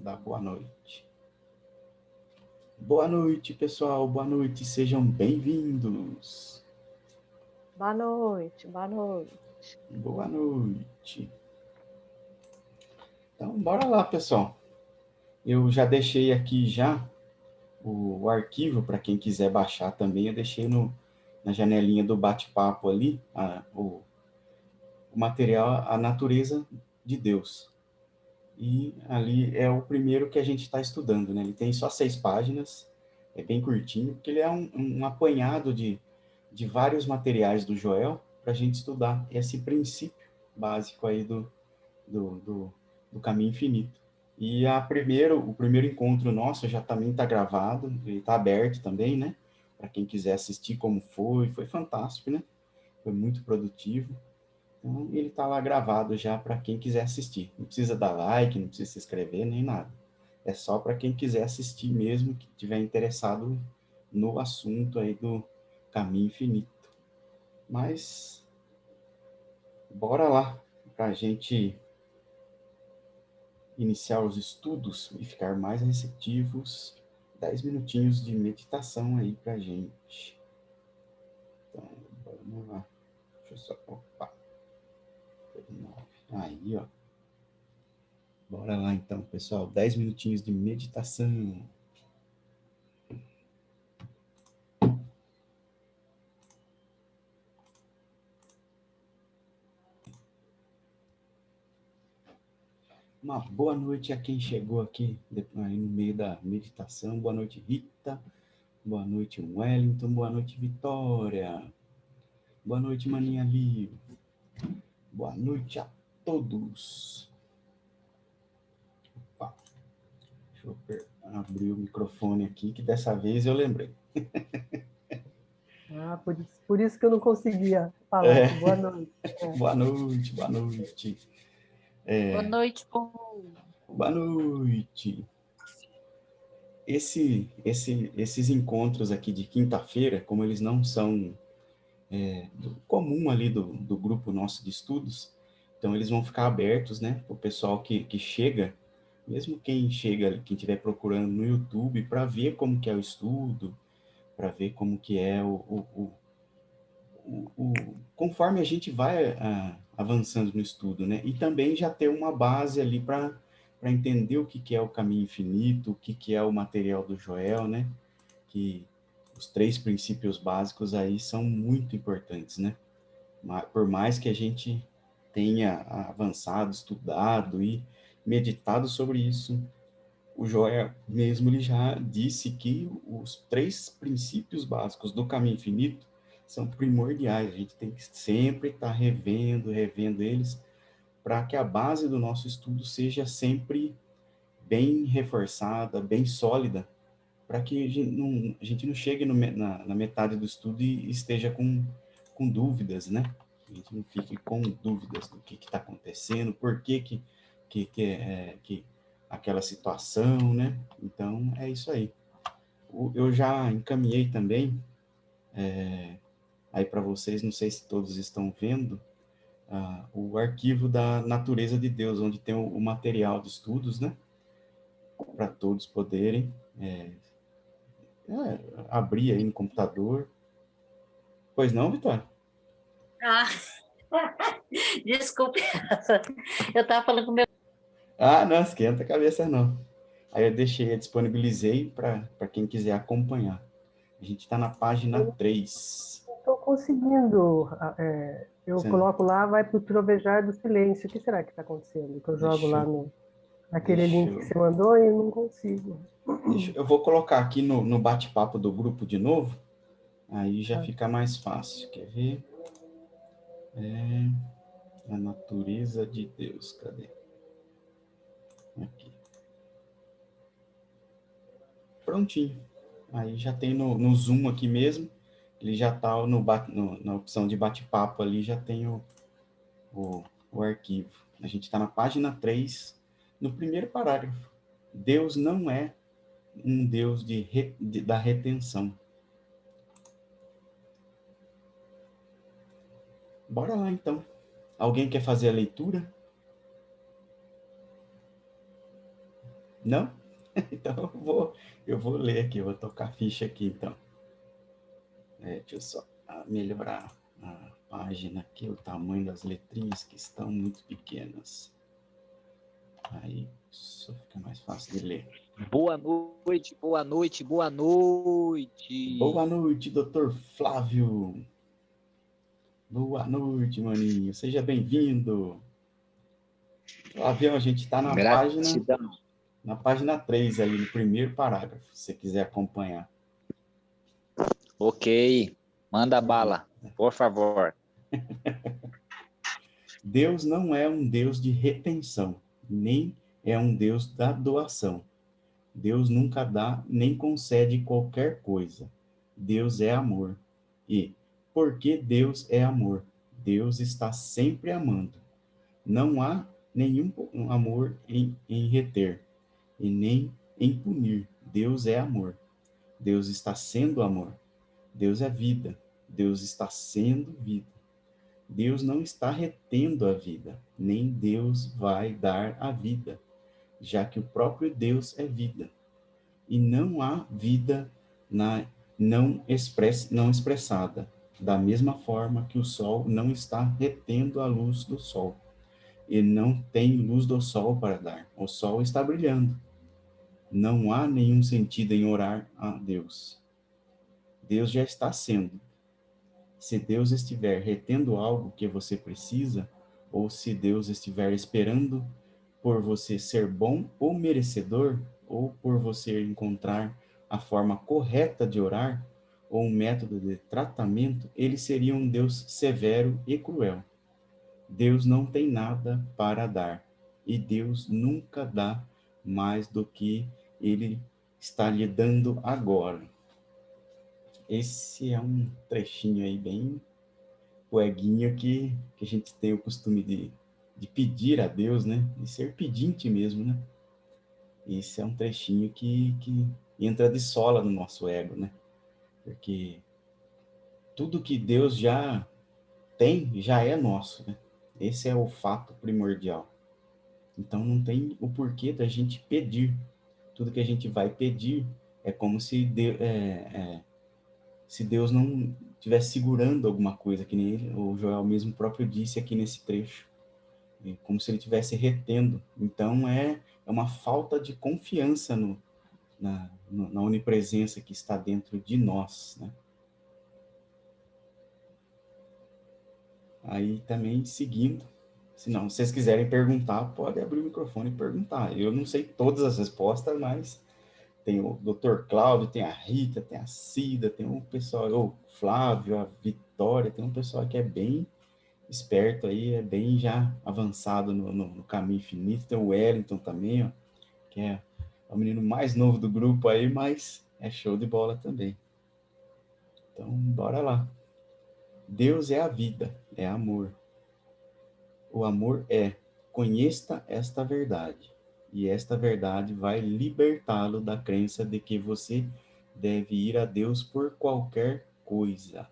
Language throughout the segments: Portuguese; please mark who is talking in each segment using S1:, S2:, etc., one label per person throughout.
S1: dar boa noite. Boa noite, pessoal. Boa noite. Sejam bem-vindos.
S2: Boa noite, boa noite.
S1: Boa noite. Então, bora lá, pessoal. Eu já deixei aqui já o arquivo para quem quiser baixar também. Eu deixei na janelinha do bate-papo ali o material A Natureza de Deus. E ali é o primeiro que a gente está estudando, né? Ele tem só 6 páginas, é bem curtinho, porque ele é um apanhado de vários materiais do Joel para a gente estudar esse princípio básico aí do caminho infinito. E o primeiro encontro nosso já também está gravado, ele está aberto também, né? Para quem quiser assistir como foi fantástico, né? Foi muito produtivo. Então, ele está lá gravado já para quem quiser assistir. Não precisa dar like, não precisa se inscrever, nem nada. É só para quem quiser assistir mesmo, que tiver interessado no assunto aí do caminho infinito. Mas, bora lá, para a gente iniciar os estudos e ficar mais receptivos. 10 minutinhos de meditação aí para a gente. Então, vamos lá. Deixa eu só... Opa! Aí, ó. Bora lá então, pessoal. 10 minutinhos de meditação. Uma boa noite a quem chegou aqui aí no meio da meditação. Boa noite, Rita. Boa noite, Wellington. Boa noite, Vitória. Boa noite, Maninha Liv. Boa noite a todos. Opa, deixa eu abrir o microfone aqui, que dessa vez eu lembrei.
S2: Ah, por isso que eu não conseguia falar. Boa noite.
S1: Boa noite, boa noite.
S3: Boa noite, povo.
S1: Boa noite. Esses encontros aqui de quinta-feira, como eles não são comum ali do grupo nosso de estudos, então eles vão ficar abertos, né, para o pessoal que chega, mesmo quem chega, quem estiver procurando no YouTube, para ver como que é o estudo, para ver como que é conforme a gente vai avançando no estudo, né, e também já ter uma base ali para entender o que que é o caminho infinito, o que que é o material do Joel, né, que os 3 princípios básicos aí são muito importantes, né? Por mais que a gente tenha avançado, estudado e meditado sobre isso, o Joel mesmo ele já disse que os 3 princípios básicos do caminho infinito são primordiais. A gente tem que sempre estar revendo eles, para que a base do nosso estudo seja sempre bem reforçada, bem sólida, para que a gente não chegue na metade do estudo e esteja com dúvidas, né? A gente não fique com dúvidas do que está acontecendo, por que aquela situação, né? Então, é isso aí. Eu já encaminhei também aí para vocês, não sei se todos estão vendo, o arquivo da Natureza de Deus, onde tem o material de estudos, né? Para todos poderem abrir aí no computador. Pois não, Vitória?
S3: Ah, desculpe. Eu estava falando com meu.
S1: Ah, não, esquenta a cabeça não. Aí eu disponibilizei para quem quiser acompanhar. A gente está na página 3.
S2: Não estou conseguindo. Eu
S1: Você-
S2: coloco lá, vai para o trovejar do silêncio. O que será que está acontecendo? Que eu jogo
S1: Deixa,
S2: lá
S1: eu-
S2: naquele
S1: deixa,
S2: link que
S1: eu-
S2: você mandou e não consigo.
S1: eu vou colocar aqui no bate-papo do grupo de novo, aí já
S2: Tá.
S1: fica mais fácil. Quer ver? A natureza de Deus, cadê? Aqui. Prontinho. Aí já tem no Zoom aqui mesmo, ele já está na opção de bate-papo ali, já tem o, o arquivo. A gente está na página 3, no primeiro parágrafo. Deus não é um Deus da retenção. Bora lá, então. Alguém quer fazer a leitura? Não? Então eu vou ler aqui, eu vou tocar a ficha aqui então. Deixa eu só melhorar a página aqui, o tamanho das letrinhas que estão muito pequenas. Aí só fica mais fácil de ler.
S4: Boa noite, boa noite, boa noite.
S1: Boa noite, doutor Flávio. Boa noite, maninho. Seja bem-vindo. Flávio, a gente está
S4: Gratidão.
S1: na página 3 ali, no primeiro parágrafo, se você quiser acompanhar.
S4: Ok, manda bala, por favor.
S1: Deus não é um Deus de retenção, nem é um Deus da doação. Deus nunca dá nem concede qualquer coisa. Deus é amor. E, porque Deus é amor, Deus está sempre amando. Não há nenhum amor em reter, e nem em punir. Deus é amor. Deus está sendo amor. Deus é vida. Deus está sendo vida. Deus não está retendo a vida, nem Deus vai dar a vida, já que o próprio Deus é vida. E não há vida não expressada, da mesma forma que o sol não está retendo a luz do sol, e não tem luz do sol para dar. O sol está brilhando. Não há nenhum sentido em orar a Deus. Deus já está sendo. Se Deus estiver retendo algo que você precisa, ou se Deus estiver esperando por você ser bom ou merecedor, ou por você encontrar a forma correta de orar, ou um método de tratamento, ele seria um Deus severo e cruel. Deus não tem nada para dar, e Deus nunca dá mais do que ele está lhe dando agora. Esse é um trechinho aí bem poeguinha que a gente tem o costume de pedir a Deus, né? De ser pedinte mesmo, né? Esse é um trechinho que entra de sola no nosso ego, né? Porque tudo que Deus já tem, já é nosso, né? Esse é o fato primordial. Então não tem o porquê da gente pedir. Tudo que a gente vai pedir é como se se Deus não estivesse segurando alguma coisa, que nem ele, o Joel mesmo próprio disse aqui nesse trecho, como se ele estivesse retendo. Então é uma falta de confiança na onipresença que está dentro de nós, né? Aí também seguindo, se não, se vocês quiserem perguntar, pode abrir o microfone e perguntar. Eu não sei todas as respostas, mas tem o Dr. Cláudio, tem a Rita, tem a Cida, tem um pessoal, o Flávio, a Vitória, tem um pessoal que é bem esperto aí, é bem já avançado no caminho infinito. Tem o Wellington também, ó, que é o menino mais novo do grupo aí, mas é show de bola também. Então, bora lá. Deus é a vida, é amor. O amor conheça esta verdade, e esta verdade vai libertá-lo da crença de que você deve ir a Deus por qualquer coisa.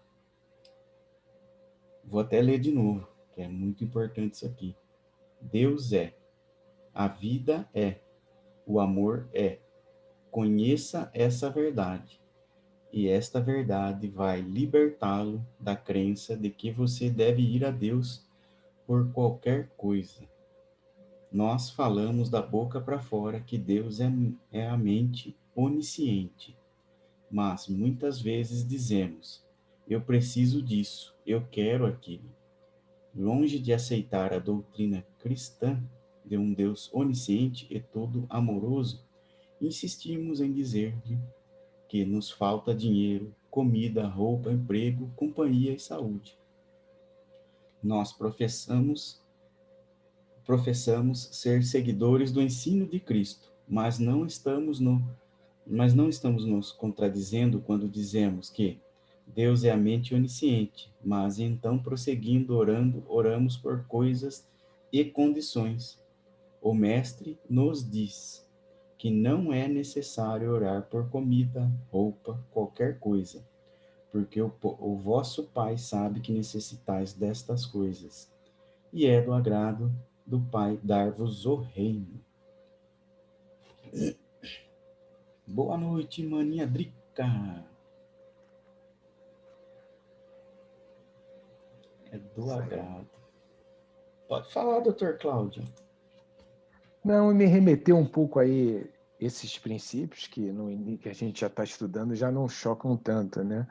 S1: Vou até ler de novo, que é muito importante isso aqui. Deus é, a vida é, o amor é. Conheça essa verdade, e esta verdade vai libertá-lo da crença de que você deve ir a Deus por qualquer coisa. Nós falamos da boca para fora que Deus é a mente onisciente, mas muitas vezes dizemos: eu preciso disso, eu quero aquilo. Longe de aceitar a doutrina cristã de um Deus onisciente e todo amoroso, insistimos em dizer-lhe que nos falta dinheiro, comida, roupa, emprego, companhia e saúde. Nós professamos ser seguidores do ensino de Cristo, mas não estamos nos contradizendo quando dizemos que Deus é a mente onisciente, mas então prosseguindo orando, oramos por coisas e condições. O mestre nos diz que não é necessário orar por comida, roupa, qualquer coisa, porque o vosso Pai sabe que necessitais destas coisas, e é do agrado do Pai dar-vos o reino. Boa noite, maninha Drica. É do agrado. Pode falar, doutor Cláudio.
S5: Não, me remeteu um pouco aí esses princípios que a gente já está estudando já não chocam tanto, né?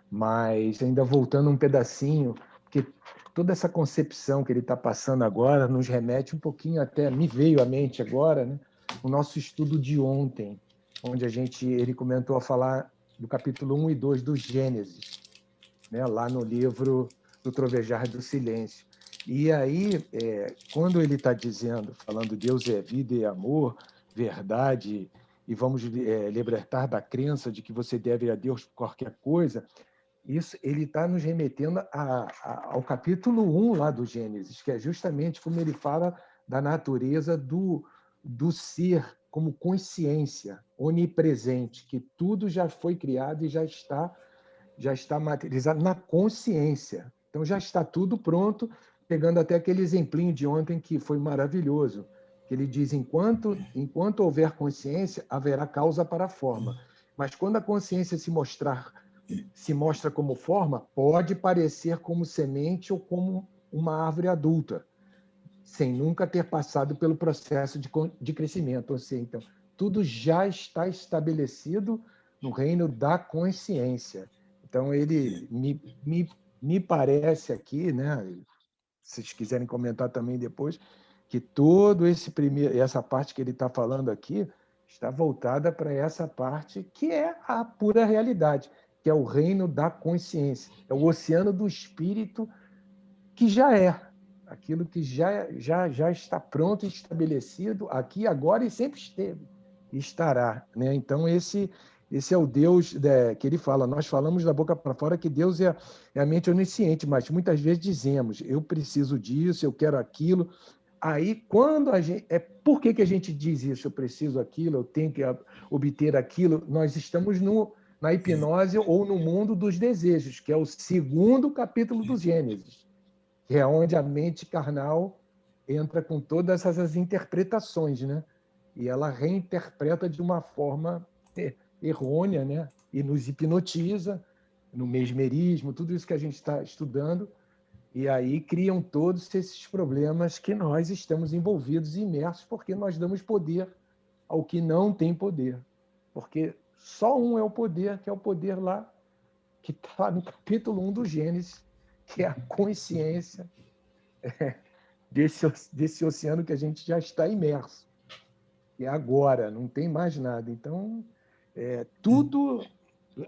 S5: Mas ainda voltando um pedacinho, porque toda essa concepção que ele está passando agora nos remete um pouquinho até, me veio à mente agora, né? O nosso estudo de ontem, onde ele comentou a falar do capítulo 1 e 2 do Gênesis, né? Lá no livro do Trovejar do Silêncio. E aí, quando ele está dizendo, falando Deus é vida e amor, verdade, e vamos libertar da crença de que você deve a Deus por qualquer coisa, isso ele está nos remetendo ao capítulo 1 lá do Gênesis, que é justamente como ele fala da natureza do ser como consciência onipresente, que tudo já foi criado e já está materializado na consciência. Então já está tudo pronto, pegando até aquele exemplinho de ontem que foi maravilhoso, que ele diz, enquanto houver consciência, haverá causa para a forma. Mas quando a consciência se mostra como forma, pode parecer como semente ou como uma árvore adulta, sem nunca ter passado pelo processo de crescimento. Ou seja, então, tudo já está estabelecido no reino da consciência. Então, ele me parece aqui, né, se vocês quiserem comentar também depois, que todo essa parte que ele está falando aqui está voltada para essa parte que é a pura realidade, que é o reino da consciência, é o oceano do espírito que já é aquilo que já está pronto e estabelecido aqui, agora e sempre esteve e estará, né? Então esse é o Deus que ele fala. Nós falamos da boca para fora que Deus é a mente onisciente, mas muitas vezes dizemos: eu preciso disso, eu quero aquilo. Aí, quando a gente. Por que a gente diz isso? Eu preciso aquilo, eu tenho que obter aquilo. Nós estamos na hipnose ou no mundo dos desejos, que é o segundo capítulo do Gênesis, que é onde a mente carnal entra com todas essas interpretações, né? E ela reinterpreta de uma forma errônea, né? E nos hipnotiza, no mesmerismo, tudo isso que a gente está estudando. E aí criam todos esses problemas que nós estamos envolvidos e imersos, porque nós damos poder ao que não tem poder. Porque só um é o poder, que é o poder lá, que está no capítulo 1 do Gênesis, que é a consciência desse oceano que a gente já está imerso. E agora, não tem mais nada. Então, tudo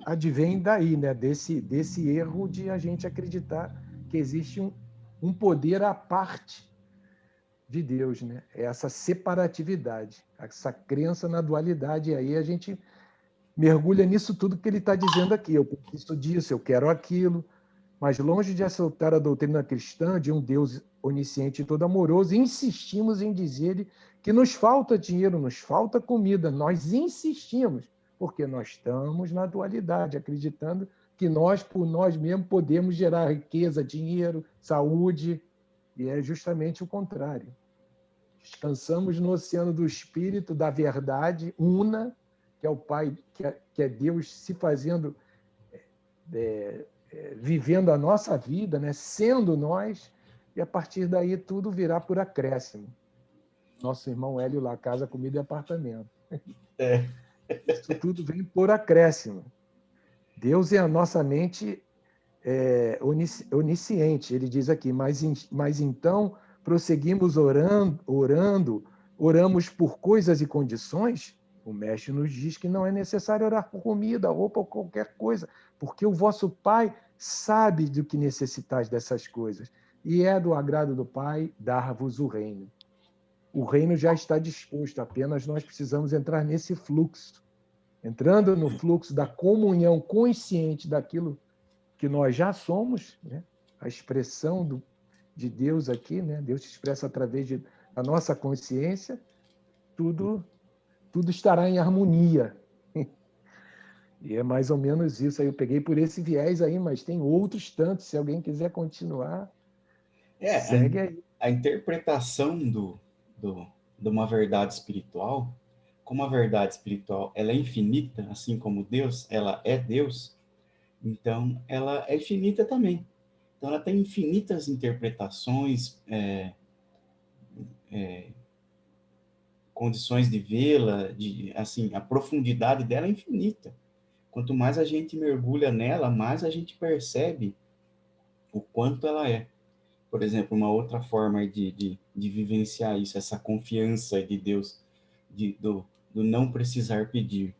S5: advém daí, né? desse erro de a gente acreditar que existe um poder à parte de Deus, né? Essa separatividade, essa crença na dualidade. E aí a gente mergulha nisso tudo que ele está dizendo aqui. Eu preciso disso, eu quero aquilo. Mas longe de aceitar a doutrina cristã de um Deus onisciente e todo amoroso, insistimos em dizer que nos falta dinheiro, nos falta comida. Nós insistimos, porque nós estamos na dualidade, acreditando que nós, por nós mesmos, podemos gerar riqueza, dinheiro, saúde, e é justamente o contrário. Descansamos no oceano do Espírito, da verdade una, que é o Pai, que é Deus se fazendo... vivendo a nossa vida, né? Sendo nós, e a partir daí tudo virá por acréscimo. Nosso irmão Hélio lá, casa, comida e apartamento. Isso tudo vem por acréscimo. Deus é a nossa mente onisciente, ele diz aqui, mas então prosseguimos oramos por coisas e condições. O mestre nos diz que não é necessário orar por comida, roupa ou qualquer coisa, porque o vosso Pai sabe do que necessitais dessas coisas, e é do agrado do Pai dar-vos o reino. O reino já está disposto, apenas nós precisamos entrar nesse fluxo. Entrando no fluxo da comunhão consciente daquilo que nós já somos, né? A expressão de Deus aqui, né? Deus se expressa através da nossa consciência, tudo estará em harmonia. E é mais ou menos isso. Aí eu peguei por esse viés aí, mas tem outros tantos. Se alguém quiser continuar, segue aí.
S1: A interpretação de uma verdade espiritual, como a verdade espiritual ela é infinita, assim como Deus, ela é Deus, então ela é infinita também. Então ela tem infinitas interpretações, condições de vê-la, de assim, a profundidade dela é infinita. Quanto mais a gente mergulha nela, mais a gente percebe o quanto ela é. Por exemplo, uma outra forma de vivenciar isso, essa confiança de Deus, do não precisar pedir.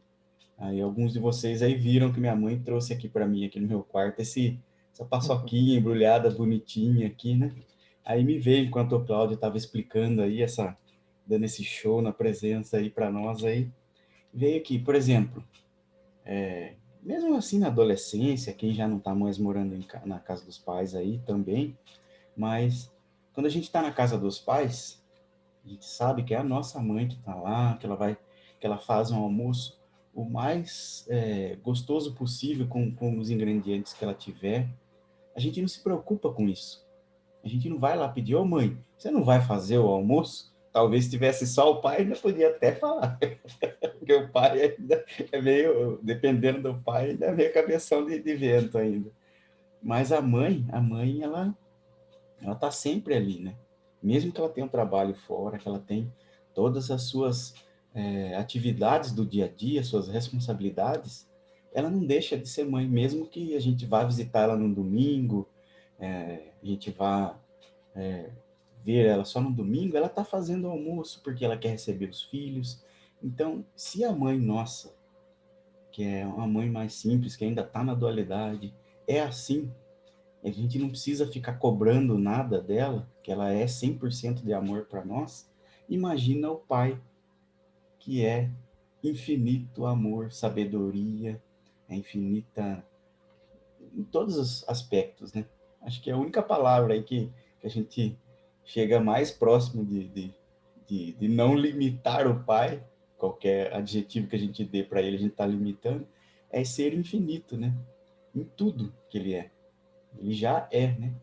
S1: Aí alguns de vocês aí viram que minha mãe trouxe aqui para mim, aqui no meu quarto, essa paçoquinha embrulhada, bonitinha aqui, né? Aí me veio, enquanto o Cláudio estava explicando aí, dando esse show na presença aí para nós aí, veio aqui, por exemplo, mesmo assim na adolescência, quem já não está mais morando na casa dos pais aí também, mas quando a gente está na casa dos pais, a gente sabe que é a nossa mãe que está lá, que ela faz um almoço o mais gostoso possível com os ingredientes que ela tiver. A gente não se preocupa com isso. A gente não vai lá pedir, ô mãe, você não vai fazer o almoço? Talvez se tivesse só o pai, ainda podia até falar. Porque o pai ainda é meio, dependendo do pai, ainda é meio cabeção de vento ainda. Mas ela tá sempre ali, né? Mesmo que ela tenha um trabalho fora, que ela tem todas as suas atividades do dia a dia, suas responsabilidades, ela não deixa de ser mãe, mesmo que a gente vá visitar ela no domingo, a gente vá ver ela só no domingo, ela tá fazendo almoço porque ela quer receber os filhos. Então, se a mãe nossa, que é uma mãe mais simples, que ainda tá na dualidade, é assim, a gente não precisa ficar cobrando nada dela, que ela é 100% de amor para nós. Imagina o pai, que é infinito amor, sabedoria, é infinita em todos os aspectos, né? Acho que é a única palavra aí que a gente chega mais próximo de não limitar o pai, qualquer adjetivo que a gente dê para ele, a gente está limitando, é ser infinito, né? Em tudo que ele é. Ele já é, né?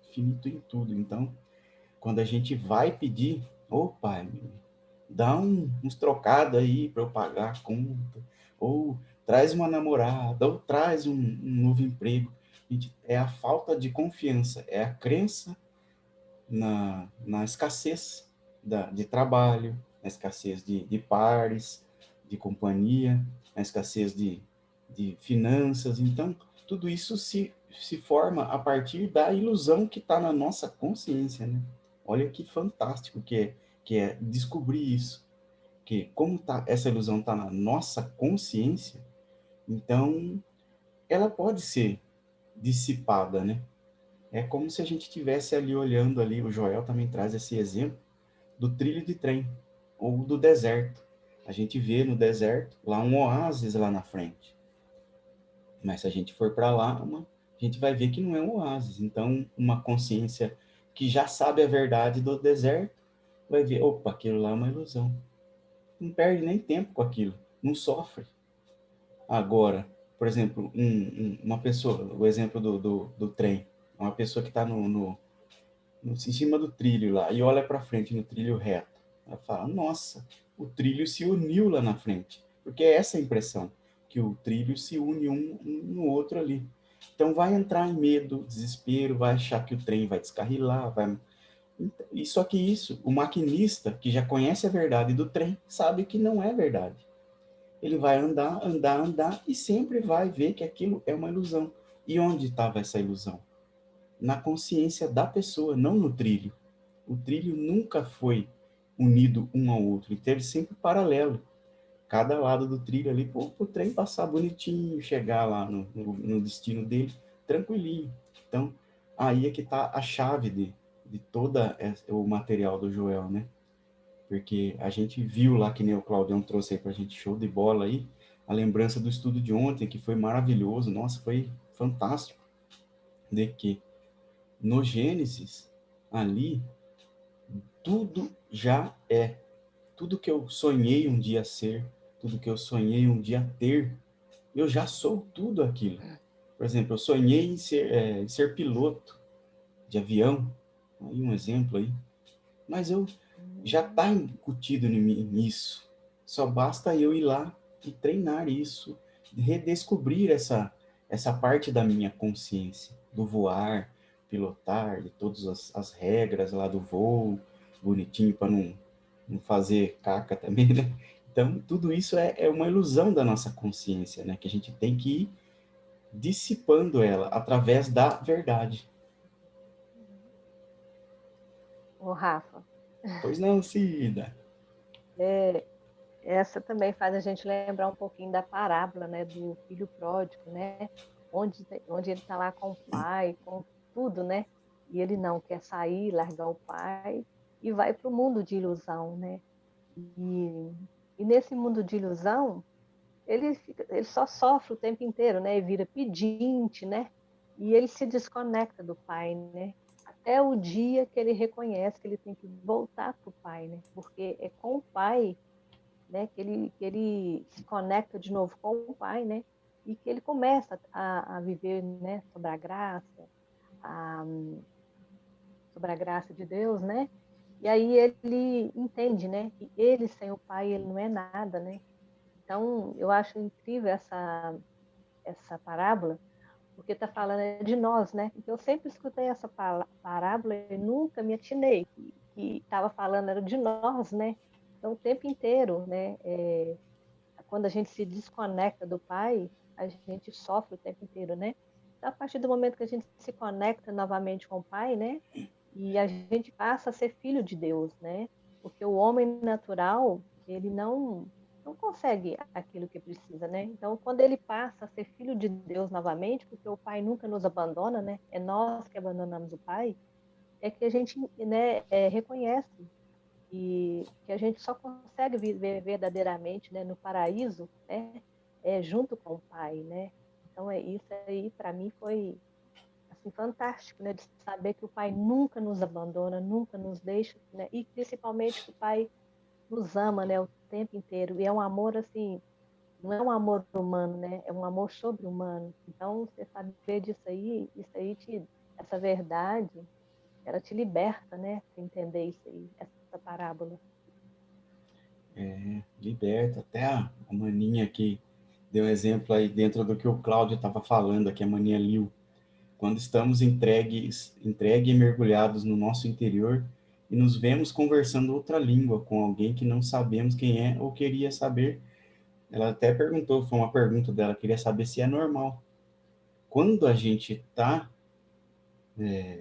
S1: Infinito em tudo. Então, quando a gente vai pedir, ô pai, dá uns trocados aí para eu pagar a conta, ou traz uma namorada, ou traz um novo emprego. Gente, é a falta de confiança, é a crença na escassez de trabalho, na escassez de pares, de companhia, na escassez de finanças. Então, tudo isso se forma a partir da ilusão que está na nossa consciência, né? Olha que fantástico que é descobrir isso, que como essa ilusão está na nossa consciência, então ela pode ser dissipada, né? É como se a gente estivesse ali olhando ali, o Joel também traz esse exemplo do trilho de trem ou do deserto. A gente vê no deserto lá um oásis lá na frente. Mas se a gente for para lá, a gente vai ver que não é um oásis. Então, uma consciência que já sabe a verdade do deserto vai ver, opa, aquilo lá é uma ilusão. Não perde nem tempo com aquilo, não sofre. Agora, por exemplo, uma pessoa, o exemplo do trem, uma pessoa que está em cima do trilho lá e olha para frente no trilho reto, ela fala, nossa, o trilho se uniu lá na frente, porque é essa a impressão, que o trilho se une um no outro ali. Então vai entrar em medo, desespero, vai achar que o trem vai descarrilar, E só que isso, o maquinista, que já conhece a verdade do trem, sabe que não é verdade. Ele vai andar, andar, andar e sempre vai ver que aquilo é uma ilusão. E onde estava essa ilusão? Na consciência da pessoa, não no trilho. O trilho nunca foi unido um ao outro, ele teve sempre paralelo. Cada lado do trilho ali, para o trem passar bonitinho, chegar lá no destino dele, tranquilinho. Então, aí é que está a chave de toda o material do Joel, né? Porque a gente viu lá, que nem o Claudião trouxe aí pra gente, show de bola aí, a lembrança do estudo de ontem, que foi maravilhoso, nossa, foi fantástico, de que no Gênesis, ali, tudo já é, tudo que eu sonhei um dia ser, tudo que eu sonhei um dia ter, eu já sou tudo aquilo. Por exemplo, eu sonhei em ser piloto de avião, aí um exemplo aí, mas eu já está incutido em mim nisso. Só basta eu ir lá e treinar isso, redescobrir essa parte da minha consciência, do voar, pilotar, de todas as regras lá do voo, bonitinho para não fazer caca também, né? Então, tudo isso é uma ilusão da nossa consciência, né? Que a gente tem que ir dissipando ela através da verdade.
S2: Ô, Rafa,
S1: Pois não, Cida?
S2: é, essa também faz a gente lembrar um pouquinho da parábola, né, do filho pródigo, né, onde ele está lá com o pai, com tudo, né, e ele não quer sair, largar o pai e vai para o mundo de ilusão, né, e, e nesse mundo de ilusão ele só sofre o tempo inteiro, né, e vira pedinte, né, e ele se desconecta do pai, né, até o dia que ele reconhece que ele tem que voltar para o pai, né, porque é com o pai, né, que ele se conecta de novo com o Pai, né, e que ele começa a viver, né, a, sobre a graça de Deus, né, e aí ele entende, né, que ele sem o Pai ele não é nada, né. Então eu acho incrível essa parábola, porque está falando de nós, né. Então, eu sempre escutei essa parábola e nunca me atinei que estava falando era de nós, né. Então o tempo inteiro, né, quando a gente se desconecta do Pai, a gente sofre o tempo inteiro, né? Então, a partir do momento que a gente se conecta novamente com o Pai, né? E a gente passa a ser filho de Deus, né? Porque o homem natural, ele não consegue aquilo que precisa, né? Então, quando ele passa a ser filho de Deus novamente, porque o Pai nunca nos abandona, né? É nós que abandonamos o Pai, é que a gente, né, reconhece e que a gente só consegue viver verdadeiramente, né, no paraíso, né, junto com o Pai, né? Então é isso aí para mim foi assim fantástico, né, de saber que o Pai nunca nos abandona, nunca nos deixa, né? E principalmente que o Pai nos ama, né, o tempo inteiro. E é um amor assim, não é um amor humano, né? É um amor sobre-humano. Então você saber disso aí, essa verdade, ela te liberta, né? Para entender isso aí, essa parábola.
S1: Liberta. Até a maninha que deu um exemplo aí dentro do que o Cláudio estava falando, aqui a maninha Liu. Quando estamos entregues e mergulhados no nosso interior e nos vemos conversando outra língua com alguém que não sabemos quem é ou queria saber. Ela até perguntou, foi uma pergunta dela, queria saber se é normal. Quando a gente está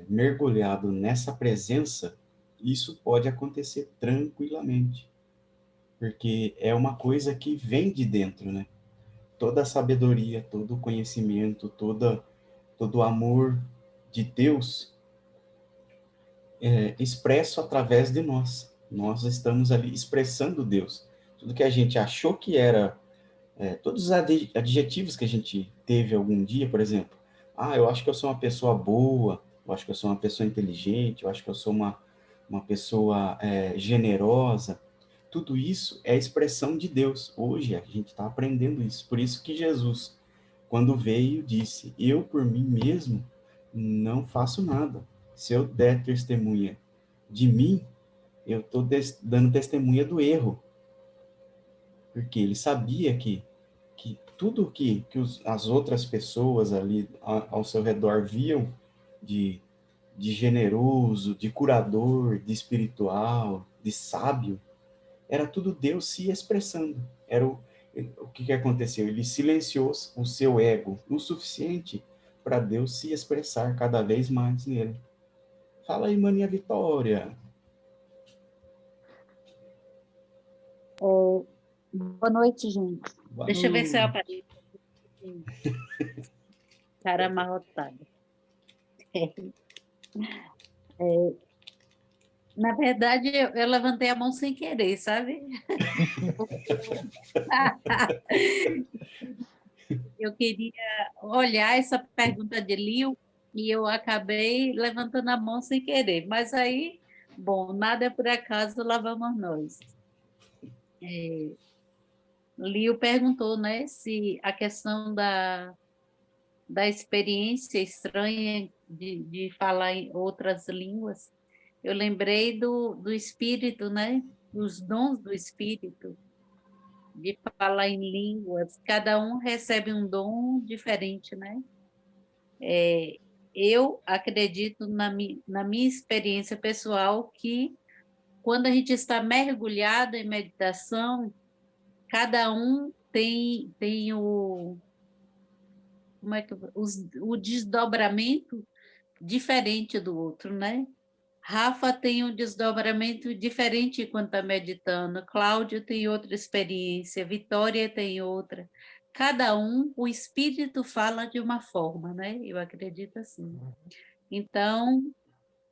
S1: mergulhado nessa presença, isso pode acontecer tranquilamente, porque é uma coisa que vem de dentro, né? Toda a sabedoria, todo o conhecimento, todo o amor de Deus expresso através de nós. Nós estamos ali expressando Deus. Tudo que a gente achou que era, todos os adjetivos que a gente teve algum dia, por exemplo, eu acho que eu sou uma pessoa boa, eu acho que eu sou uma pessoa inteligente, eu acho que eu sou uma pessoa generosa. Tudo isso é expressão de Deus. Hoje a gente está aprendendo isso. Por isso que Jesus, quando veio, disse: Eu por mim mesmo não faço nada. Se eu der testemunha de mim, eu estou dando testemunha do erro. Porque ele sabia que tudo que as outras pessoas ali ao seu redor viam de, de generoso, de curador, de espiritual, de sábio, era tudo Deus se expressando. O que aconteceu? Ele silenciou o seu ego o suficiente para Deus se expressar cada vez mais nele. Fala aí, maninha Vitória.
S3: Boa noite, gente.
S1: Boa
S3: Deixa eu ver se eu
S1: noite.
S3: apareço. Cara amarrotada. Na verdade, eu levantei a mão sem querer, sabe? Eu queria olhar essa pergunta de Liu e eu acabei levantando a mão sem querer. Mas aí, bom, nada é por acaso, lá vamos nós. Liu perguntou, né, se a questão da experiência estranha de falar em outras línguas, eu lembrei do espírito, né, dos dons do espírito. de falar em línguas, cada um recebe um dom diferente, né? Eu acredito na minha experiência pessoal que quando a gente está mergulhado em meditação, cada um tem o desdobramento diferente do outro, né? Rafa tem um desdobramento diferente quando está meditando, Cláudio tem outra experiência, Vitória tem outra. Cada um, o espírito fala de uma forma, né? Eu acredito assim. Então,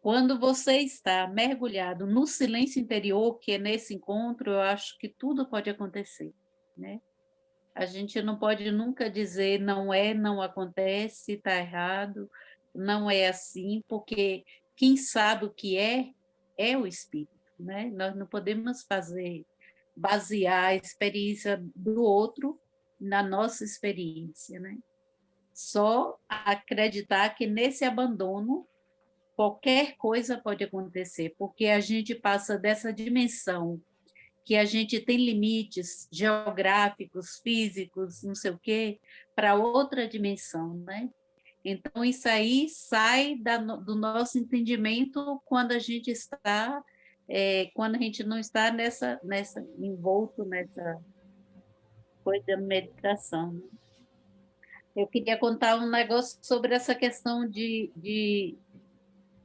S3: quando você está mergulhado no silêncio interior, que é nesse encontro, eu acho que tudo pode acontecer, né? A gente não pode nunca dizer não acontece, está errado, não é assim, porque quem sabe o que é o espírito, né? Nós não podemos basear a experiência do outro na nossa experiência, né? Só acreditar que nesse abandono qualquer coisa pode acontecer, porque a gente passa dessa dimensão que a gente tem limites geográficos, físicos, não sei o quê, para outra dimensão, né? Então, isso aí sai do nosso entendimento quando a gente não está envolto nessa coisa da meditação, né? Eu queria contar um negócio sobre essa questão de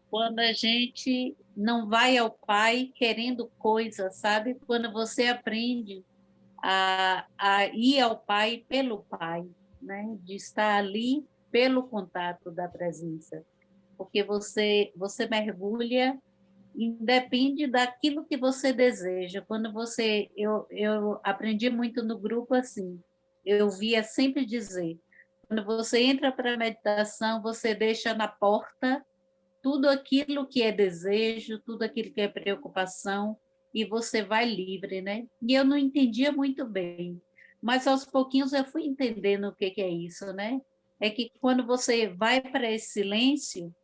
S3: quando a gente não vai ao Pai querendo coisas, sabe? Quando você aprende a ir ao Pai pelo Pai, né? De estar ali pelo contato da presença, porque você mergulha, independe daquilo que você deseja. Eu aprendi muito no grupo assim, eu via sempre dizer, quando você entra para a meditação, você deixa na porta tudo aquilo que é desejo, tudo aquilo que é preocupação, e você vai livre, né? E eu não entendia muito bem, mas aos pouquinhos eu fui entendendo o que é isso, né? É que quando você vai para esse silêncio,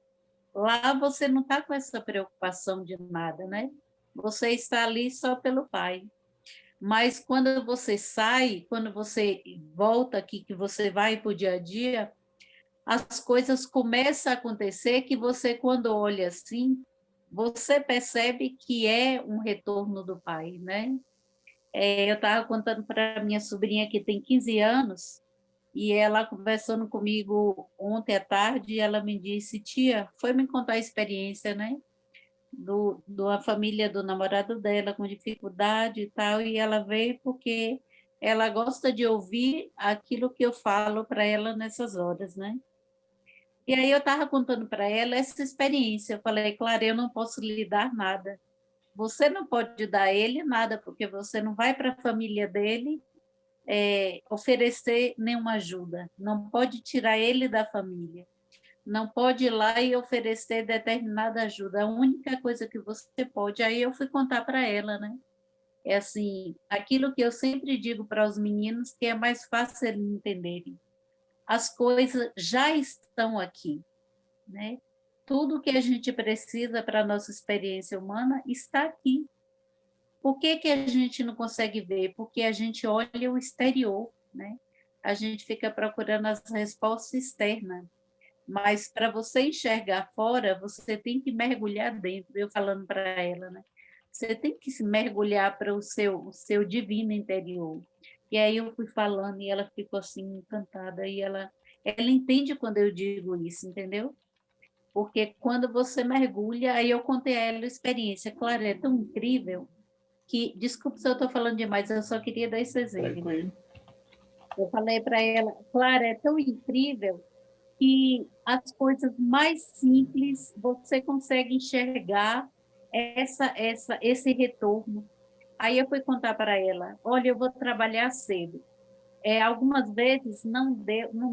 S3: lá você não está com essa preocupação de nada, né? Você está ali só pelo Pai. Mas quando você sai, quando você volta aqui, que você vai para o dia a dia, as coisas começam a acontecer que você, quando olha assim, você percebe que é um retorno do Pai, né? Eu estava contando para minha sobrinha que tem 15 anos, e ela conversando comigo ontem à tarde, ela me disse, tia, foi me contar a experiência, né? Da família do namorado dela com dificuldade e tal, e ela veio porque ela gosta de ouvir aquilo que eu falo para ela nessas horas, né? E aí eu estava contando para ela essa experiência. Eu falei, Clara, eu não posso lhe dar nada. Você não pode dar a ele nada, porque você não vai para a família dele oferecer nenhuma ajuda. Não pode tirar ele da família. Não pode ir lá e oferecer determinada ajuda. A única coisa que você pode. Aí eu fui contar para ela, né? É assim, aquilo que eu sempre digo para os meninos, que é mais fácil eles entenderem. As coisas já estão aqui, né? Tudo que a gente precisa para a nossa experiência humana está aqui. Por que a gente não consegue ver? Porque a gente olha o exterior, né? A gente fica procurando as respostas externas. Mas para você enxergar fora, você tem que mergulhar dentro. Eu falando para ela, né? Você tem que se mergulhar para o seu divino interior. E aí eu fui falando e ela ficou assim encantada. E ela entende quando eu digo isso, entendeu? Porque quando você mergulha, aí eu contei a ela a experiência. Claro, é tão incrível que, desculpe se eu estou falando demais, eu só queria dar esse exemplo. Eu falei para ela, Clara, é tão incrível que as coisas mais simples você consegue enxergar esse retorno. Aí eu fui contar para ela, olha, eu vou trabalhar cedo. Algumas vezes não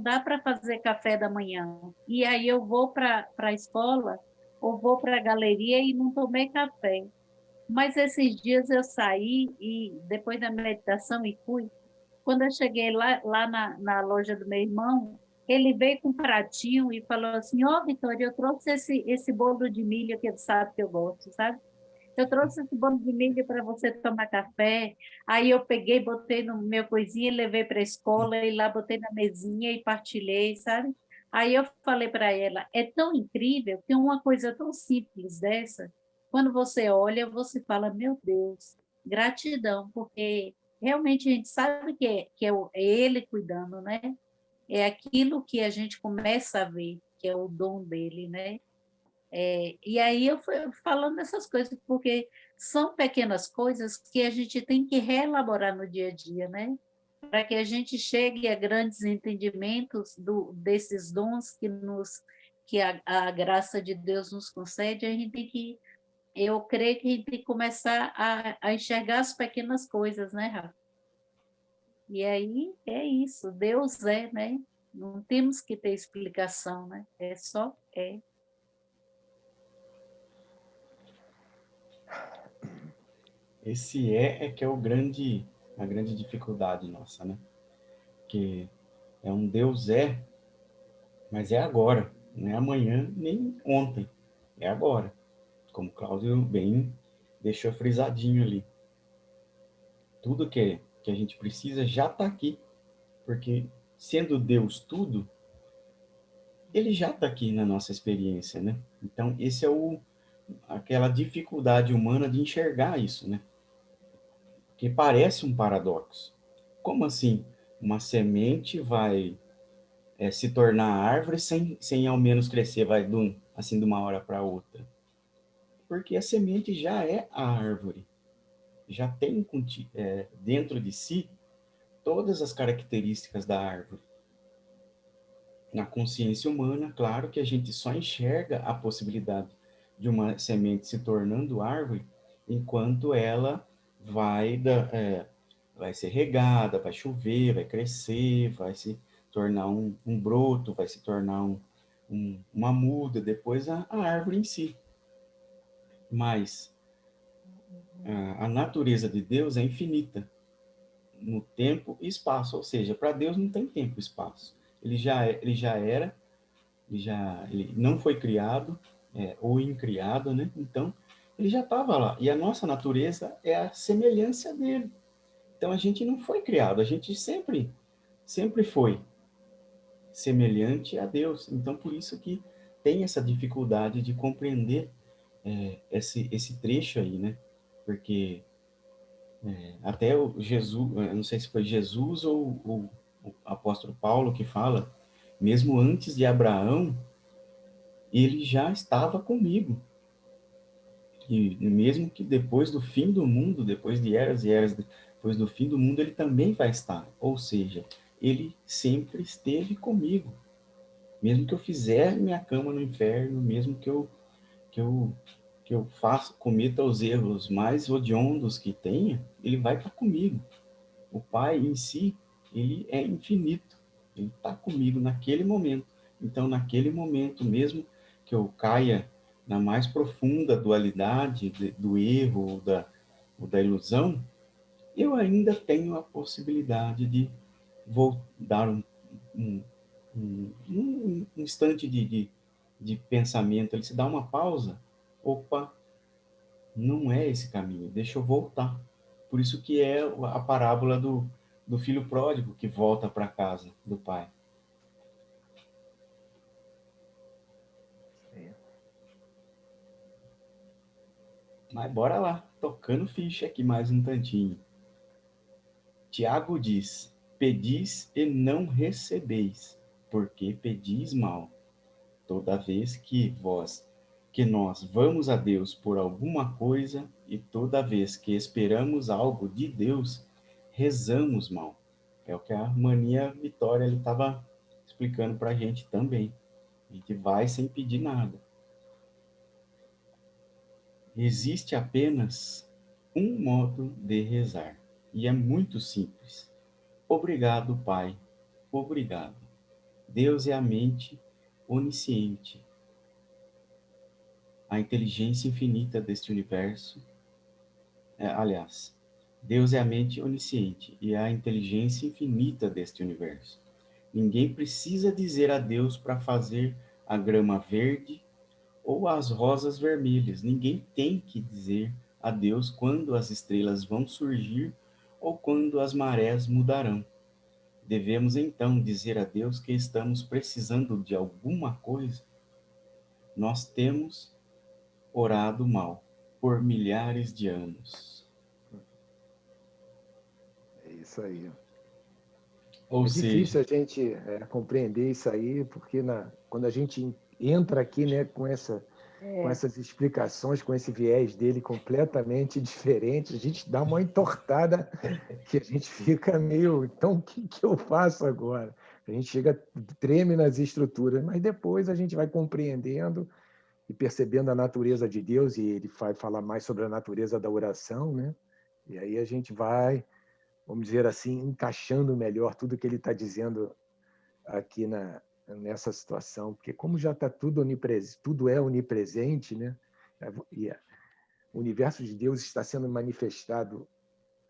S3: dá para fazer café da manhã. E aí eu vou para a escola ou vou para a galeria e não tomei café. Mas esses dias eu saí e depois da meditação e fui. Quando eu cheguei lá na loja do meu irmão, ele veio com um pratinho e falou assim, ó, Vitória, eu trouxe esse bolo de milho que ele sabe que eu gosto, sabe? eu trouxe esse bolo de milho para você tomar café. Aí eu peguei, botei no meu coisinha, levei para a escola e lá botei na mesinha e partilhei, sabe? Aí eu falei para ela, é tão incrível que uma coisa tão simples dessa, quando você olha, você fala, meu Deus, gratidão, porque realmente a gente sabe é ele cuidando, né? É aquilo que a gente começa a ver, que é o dom dele, né? E aí eu fui falando essas coisas, porque são pequenas coisas que a gente tem que reelaborar no dia a dia, né? Para que a gente chegue a grandes entendimentos desses dons que a graça de Deus nos concede, a gente tem que, eu creio que a gente tem que começar a enxergar as pequenas coisas, né, Rafa? E aí é isso, Deus é, né? Não temos que ter explicação, né? É só é.
S1: Esse é que é a grande dificuldade nossa, né? Que é um Deus mas é agora, não é amanhã nem ontem, é agora. Como o Cláudio bem deixou frisadinho ali. Tudo que a gente precisa já está aqui, porque sendo Deus tudo, ele já está aqui na nossa experiência, né? Então, esse é aquela dificuldade humana de enxergar isso, né? Que parece um paradoxo. Como assim? Uma semente vai se tornar árvore sem ao menos crescer, vai assim de uma hora para outra. Porque a semente já é a árvore, já tem dentro de si todas as características da árvore. Na consciência humana, claro que a gente só enxerga a possibilidade de uma semente se tornando árvore enquanto ela vai, vai ser regada, vai chover, vai crescer, vai se tornar um broto, vai se tornar uma muda, depois a árvore em si. Mas a natureza de Deus é infinita no tempo e espaço, ou seja, para Deus não tem tempo e espaço. Ele já era, ele não foi criado, ou incriado, né? Então, ele já estava lá. E a nossa natureza é a semelhança dele. Então, a gente não foi criado, a gente sempre foi semelhante a Deus. Então, por isso que tem essa dificuldade de compreender esse trecho aí, né? Porque até o Jesus, eu não sei se foi Jesus ou o apóstolo Paulo que fala, mesmo antes de Abraão, ele já estava comigo. E mesmo que depois do fim do mundo, depois de eras e eras, depois do fim do mundo, ele também vai estar. Ou seja, ele sempre esteve comigo. Mesmo que eu fizer minha cama no inferno, mesmo que eu, que eu cometa os erros mais hediondos que tenha, ele vai estar comigo. O Pai em si, ele é infinito. Ele está comigo naquele momento. Então, naquele momento, mesmo que eu caia na mais profunda dualidade do erro ou da ilusão, eu ainda tenho a possibilidade de dar um, um instante de pensamento. Ele se dá uma pausa. Opa, não é esse caminho, deixa eu voltar. Por isso que é a parábola do filho pródigo que volta para casa do pai. Mas bora lá, tocando ficha aqui mais um tantinho. Tiago diz, pedis e não recebeis, porque pedis mal. Toda vez que nós vamos a Deus por alguma coisa e toda vez que esperamos algo de Deus, rezamos mal. É o que a Mania Vitória ele estava explicando para a gente também. A gente vai sem pedir nada. Existe apenas um modo de rezar e é muito simples. Obrigado, Pai. Obrigado. Deus é a mente onisciente, a inteligência infinita deste universo. Aliás, Deus é a mente onisciente e a inteligência infinita deste universo. Ninguém precisa dizer a Deus para fazer a grama verde ou as rosas vermelhas. Ninguém tem que dizer a Deus quando as estrelas vão surgir ou quando as marés mudarão. Devemos então dizer a Deus que estamos precisando de alguma coisa? Nós temos orado mal por milhares de anos.
S5: É isso aí.
S1: Ou
S5: É
S1: seja,
S5: difícil a gente compreender isso aí, porque quando a gente entra aqui, né, com essas explicações, com esse viés dele completamente diferente, a gente dá uma entortada que a gente fica meio, então o que eu faço agora? A gente treme nas estruturas, mas depois a gente vai compreendendo e percebendo a natureza de Deus, e ele vai falar mais sobre a natureza da oração, né? E aí a gente vai, vamos dizer assim, encaixando melhor tudo que ele está dizendo aqui nessa situação, porque como já está tudo onipresente, tudo é onipresente, né? E o universo de Deus está sendo manifestado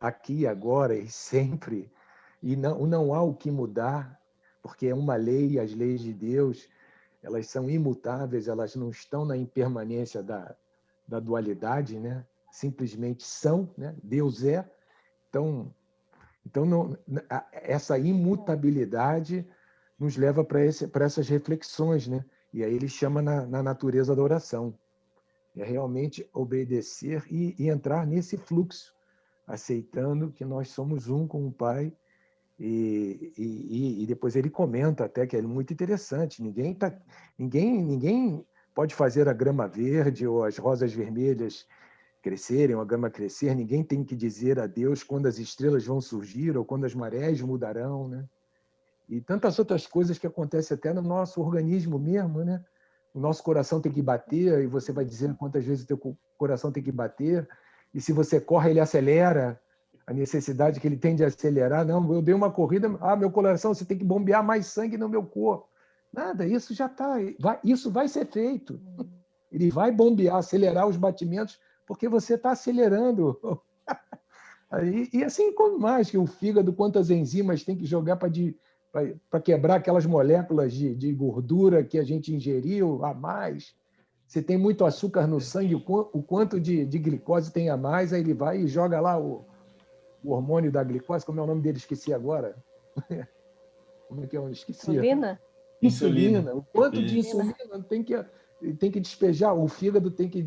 S5: aqui, agora e sempre, e não há o que mudar, porque é uma lei, e as leis de Deus, elas são imutáveis, elas não estão na impermanência da dualidade, né? Simplesmente são, né? Deus é. Então não, essa imutabilidade nos leva para essas reflexões, né? E aí ele chama na natureza da oração. É realmente obedecer e entrar nesse fluxo, aceitando que nós somos um com o Pai. E depois ele comenta até que é muito interessante. Ninguém pode fazer a grama verde ou as rosas vermelhas crescerem, ou a grama crescer. Ninguém tem que dizer a Deus quando as estrelas vão surgir ou quando as marés mudarão, né? E tantas outras coisas que acontecem até no nosso organismo mesmo, né? O nosso coração tem que bater, e você vai dizendo quantas vezes o teu coração tem que bater, e se você corre, ele acelera, a necessidade que ele tem de acelerar. Não, eu dei uma corrida, meu coração, você tem que bombear mais sangue no meu corpo. Nada, isso já está, isso vai ser feito. Ele vai bombear, acelerar os batimentos, porque você está acelerando. E assim como mais, que o fígado, quantas enzimas tem que jogar para quebrar aquelas moléculas de gordura que a gente ingeriu a mais. Se tem muito açúcar no sangue, o quanto de glicose tem a mais, aí ele vai e joga lá o hormônio da glicose, como é o nome dele? Esqueci agora. Como é que eu esqueci?
S2: Insulina?
S5: Insulina. O quanto de
S2: Insulina.
S5: insulina tem que despejar, o fígado tem que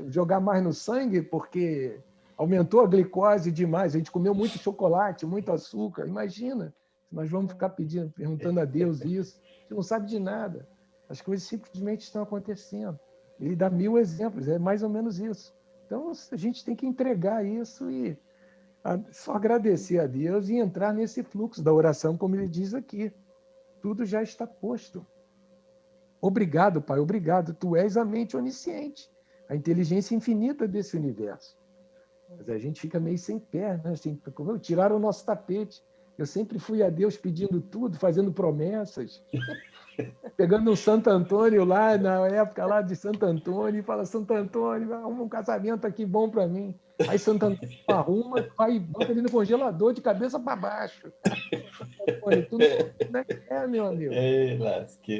S5: jogar mais no sangue, porque aumentou a glicose demais. A gente comeu muito chocolate, muito açúcar. Imagina, nós vamos ficar perguntando a Deus isso. A gente não sabe de nada. As coisas simplesmente estão acontecendo. Ele dá 1000 exemplos, é mais ou menos isso. Então, a gente tem que entregar isso e só agradecer a Deus e entrar nesse fluxo da oração, como ele diz aqui. Tudo já está posto. Obrigado, Pai, obrigado. Tu és a mente onisciente, a inteligência infinita desse universo. Mas a gente fica meio sem pé, né? Assim, tiraram o nosso tapete. Eu sempre fui a Deus pedindo tudo, fazendo promessas. Pegando um Santo Antônio lá, na época lá de Santo Antônio, e fala, Santo Antônio, arruma um casamento aqui bom para mim. Aí Santo Antônio arruma, vai e bota ele no congelador de cabeça para baixo. Antônio, tudo meu amigo.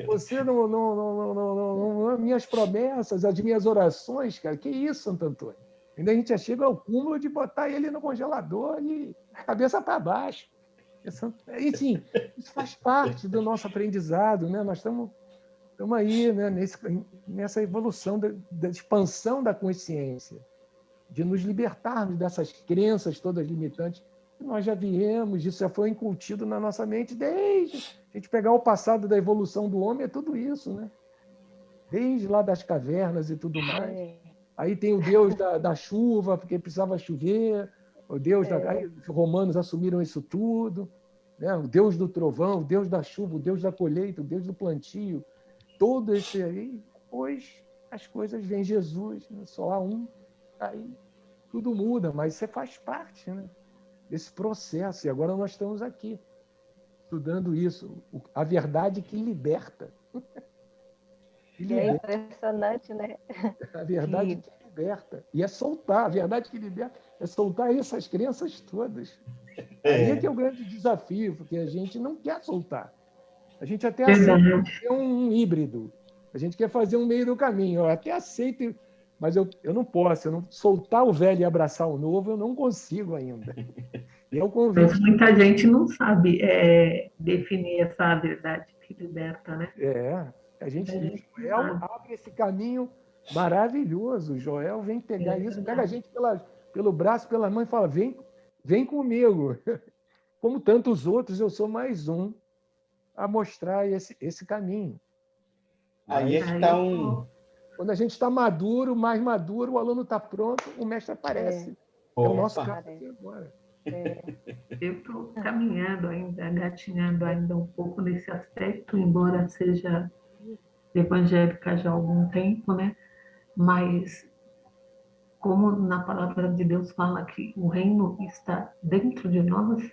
S5: Você não, minhas promessas, as minhas orações, cara, que isso, Santo Antônio? Ainda a gente já chega ao cúmulo de botar ele no congelador e cabeça para baixo. E sim, isso faz parte do nosso aprendizado, né? Nós estamos aí, né, nessa evolução da expansão da consciência, de nos libertarmos dessas crenças todas limitantes que nós já viemos, isso já foi incutido na nossa mente desde a gente pegar o passado da evolução do homem, é tudo isso, né? Desde lá das cavernas e tudo mais. Aí tem o Deus da chuva, porque precisava chover, o Deus aí os romanos assumiram isso tudo, né? O Deus do trovão, o Deus da chuva, o Deus da colheita, o Deus do plantio, todo esse aí. Depois as coisas vêm Jesus, né? Só há um, aí tudo muda, mas você faz parte, né, desse processo. E agora nós estamos aqui estudando isso, a verdade que liberta.
S2: É impressionante, né?
S5: A verdade que liberta. E é soltar. A verdade que liberta é soltar essas crenças todas. Aí é que é o grande desafio, porque a gente não quer soltar. A gente até aceita fazer um híbrido. A gente quer fazer um meio do caminho. Eu até aceito mas eu não posso, eu não soltar o velho e abraçar o novo, eu não consigo ainda. E é o convite.
S6: Mas muita gente não sabe definir essa verdade que liberta, né?
S5: A gente,
S6: A gente não
S5: Joel
S6: sabe.
S5: abre esse caminho maravilhoso. Joel vem pegar isso, pega a gente pelo braço, pela mão e fala: vem comigo. Como tantos outros, eu sou mais um a mostrar esse caminho.
S1: Aí é
S5: Mas
S1: que tá um.
S5: quando a gente está maduro, mais maduro, o aluno está pronto, o mestre aparece. É o nosso
S1: Opa.
S5: caso aqui agora.
S6: Eu estou caminhando ainda, gatinhando ainda um pouco nesse aspecto, embora seja evangélica já há algum tempo, né? Mas como na palavra de Deus fala que o reino está dentro de nós,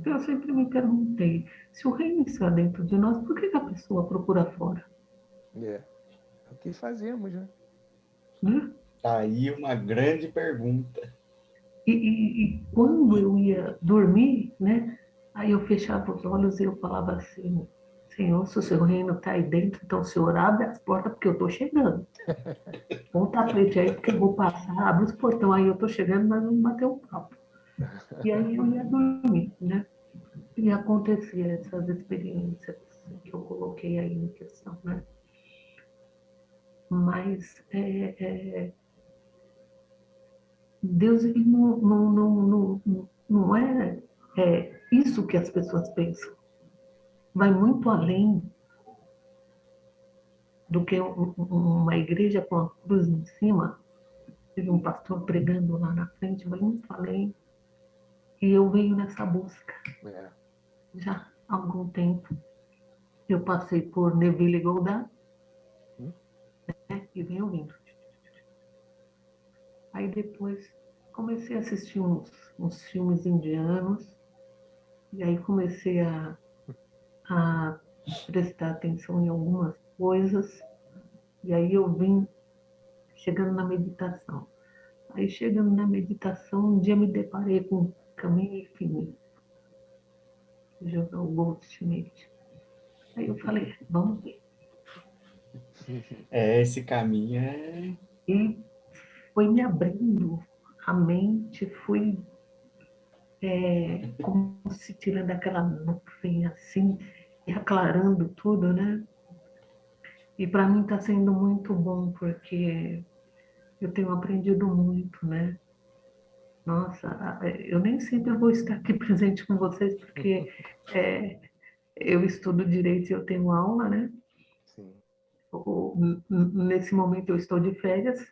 S6: eu sempre me perguntei, se o reino está dentro de nós, por que a pessoa procura fora?
S5: É o que fazemos, né?
S6: Né?
S1: Tá aí uma grande pergunta.
S6: E quando eu ia dormir, né? Aí eu fechava os olhos e eu falava assim: Senhor, se o seu reino está aí dentro, então o Senhor abre as portas porque eu estou chegando. Põe o tapete aí porque eu vou passar, abre os portões aí, eu estou chegando, nós vamos bater um papo. E aí eu ia dormir, né? E acontecia essas experiências que eu coloquei aí em questão, né? Mas Deus ele não é isso que as pessoas pensam. Vai muito além do que uma igreja com a cruz em cima. Teve um pastor pregando lá na frente, vai muito além. E eu venho nessa busca já há algum tempo. Eu passei por Neville Goddard, né, e venho ouvindo. Aí depois comecei a assistir uns filmes indianos, e aí comecei a prestar atenção em algumas coisas, e aí eu vim chegando na meditação. Aí chegando na meditação, um dia me deparei com o Caminho Infinito, o Goldsmith. Aí eu falei, vamos ver.
S1: Esse caminho é.
S6: E foi me abrindo a mente, fui como se tirando aquela nuvem assim, e aclarando tudo, né? E para mim está sendo muito bom, porque eu tenho aprendido muito, né? Nossa, eu nem sempre vou estar aqui presente com vocês, porque eu estudo direito e eu tenho aula, né?
S5: Sim.
S6: Nesse momento eu estou de férias,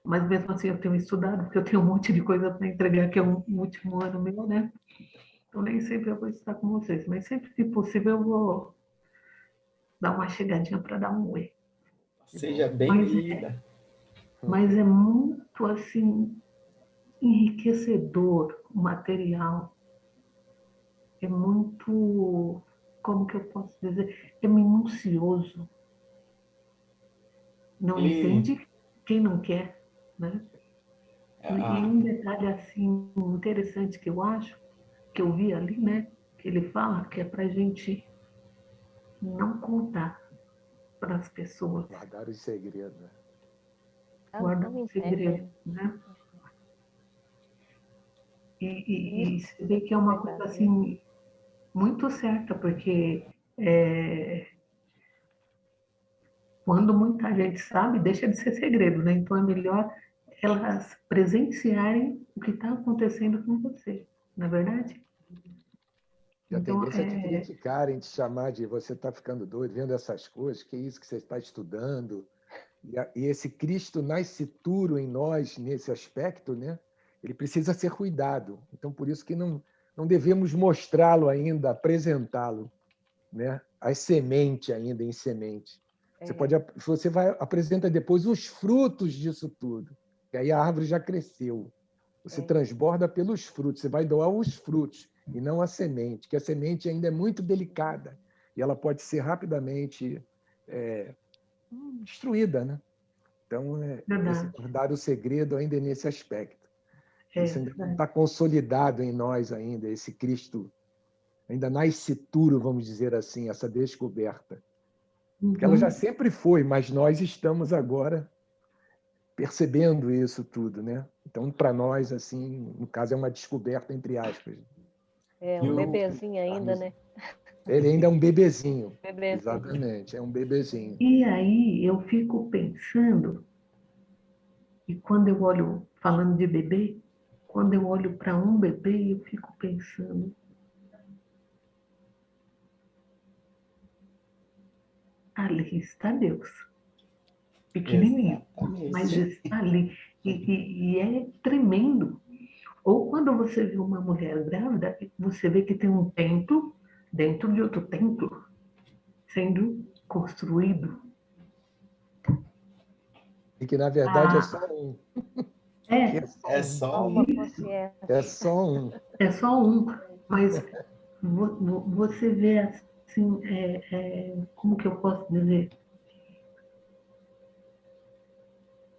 S6: mas mesmo assim eu tenho estudado, porque eu tenho um monte de coisa para entregar, que é o último ano meu, né? Então nem sempre eu vou estar com vocês, mas sempre que possível eu vou dar uma chegadinha para dar um oi.
S1: Seja
S6: Mas
S1: bem-vinda.
S6: mas é muito assim enriquecedor o material. É muito, como que eu posso dizer? É minucioso. Não
S1: Ele.
S6: entende quem não quer, né? E um detalhe assim interessante que eu acho, que eu vi ali, né? Que ele fala que é para a gente não contar para as pessoas,
S5: Guardar os segredos. Né?
S6: guardar
S2: Não
S6: um segredo,
S2: entendem.
S6: né? E
S2: Isso
S6: você vê que é uma coisa
S2: verdadeiro.
S6: assim muito certa, porque quando muita gente sabe, deixa de ser segredo, né? Então é melhor elas presenciarem o que está acontecendo com você, não é verdade?
S5: E a
S6: Então,
S5: tendência é te criticarem, te chamar de você está ficando doido, vendo essas coisas, que é isso que você está estudando. E esse Cristo nascituro em nós, nesse aspecto, né? Ele precisa ser cuidado. Então, por isso que não devemos mostrá-lo ainda, apresentá-lo, né? A semente ainda em semente. Você apresenta depois os frutos disso tudo. E aí a árvore já cresceu. Você transborda pelos frutos. Você vai doar os frutos e não a semente, que a semente ainda é muito delicada e ela pode ser rapidamente destruída, né? Então, esse
S6: verdade,
S5: guardar o segredo ainda é nesse aspecto. Isso ainda não
S6: verdade.
S5: está consolidado em nós ainda, esse Cristo ainda nascituro, vamos dizer assim, essa descoberta. Porque ela já sempre foi, mas nós estamos agora percebendo isso tudo, né? Então, para nós, assim, no caso, é uma descoberta, entre aspas.
S2: É
S1: E
S2: um
S1: o-
S2: bebezinho ainda, né?
S5: Ele ainda é um bebezinho.
S2: Bebezinho.
S5: Exatamente, é um bebezinho.
S6: E aí eu fico pensando, e quando eu olho, falando de bebê, quando eu olho para um bebê, eu fico pensando, ali está Deus, pequenininho, mas
S1: Exatamente.
S6: está ali. E é tremendo. Ou quando você vê uma mulher grávida, você vê que tem um templo dentro de outro templo sendo construído.
S5: E que, na verdade, é só
S6: Ah,
S5: um. Que
S6: é,
S5: é só
S1: É
S5: um.
S1: só
S2: Uma consciência.
S5: É só um.
S6: é só um, mas você vê assim, como que eu posso dizer?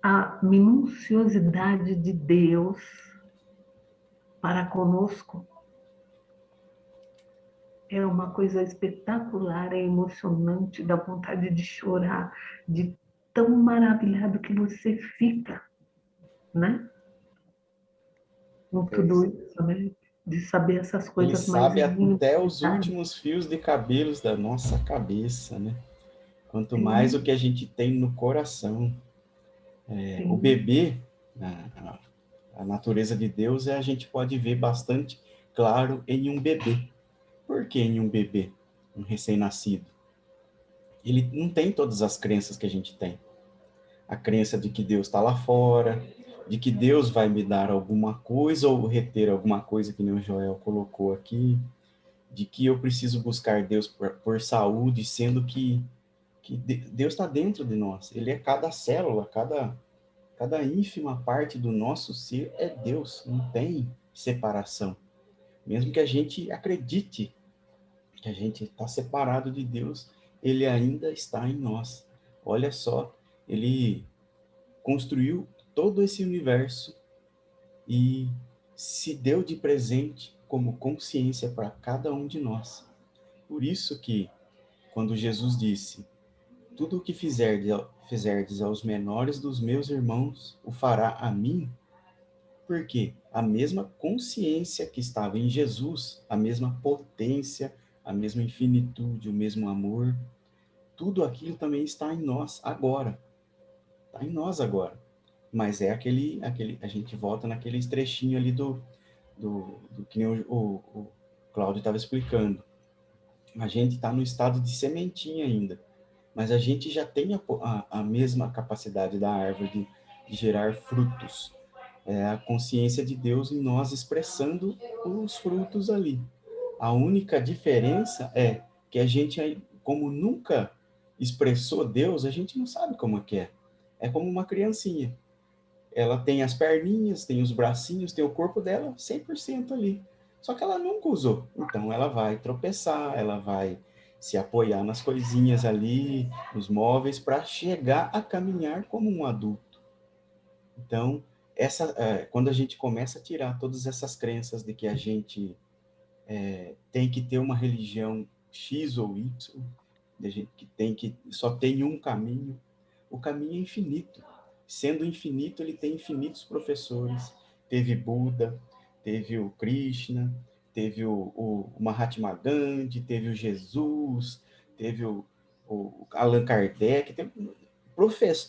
S6: A minuciosidade de Deus para conosco é uma coisa espetacular, é emocionante, dá vontade de chorar, de tão maravilhado que você fica, né? Com
S5: É
S6: tudo
S5: isso.
S6: isso, né? De saber essas
S1: Ele
S6: coisas mais
S1: sabe
S6: íntimas,
S1: até os
S6: sabe?
S1: últimos fios de cabelos da nossa cabeça, né? Quanto mais o
S6: Sim,
S1: que a gente tem no coração. O
S6: sim.
S1: bebê, a natureza de Deus, a gente pode ver bastante claro em um bebê. Por que em um bebê, um recém-nascido? Ele não tem todas as crenças que a gente tem. A crença de que Deus está lá fora, de que Deus vai me dar alguma coisa ou reter alguma coisa, que nem o Joel colocou aqui, de que eu preciso buscar Deus por saúde, sendo que Deus está dentro de nós. Ele é cada célula, cada ínfima parte do nosso ser é Deus, não tem separação. Mesmo que a gente acredite que a gente está separado de Deus, ele ainda está em nós. Olha só, ele construiu todo esse universo e se deu de presente como consciência para cada um de nós. Por isso que, quando Jesus disse, tudo o que fizerdes aos menores dos meus irmãos, o fará a mim, porque a mesma consciência que estava em Jesus, a mesma potência, a mesma infinitude, o mesmo amor, tudo aquilo também está em nós agora. Está em nós agora. Mas é a gente volta naquele trechinho ali do que nem o Cláudio estava explicando. A gente está no estado de sementinha ainda, mas a gente já tem a mesma capacidade da árvore de gerar frutos. É a consciência de Deus em nós expressando os frutos ali. A única diferença é que a gente, como nunca expressou Deus, a gente não sabe como é que é. É como uma criancinha. Ela tem as perninhas, tem os bracinhos, tem o corpo dela 100% ali. Só que ela nunca usou. Então ela vai tropeçar, ela vai se apoiar nas coisinhas ali, nos móveis, para chegar a caminhar como um adulto. Então, quando a gente começa a tirar todas essas crenças de que a gente tem que ter uma religião X ou Y, de gente que só tem um caminho, o caminho é infinito. Sendo infinito, ele tem infinitos professores. Teve Buda, teve o Krishna, teve o Mahatma Gandhi, teve o Jesus, teve o Allan Kardec.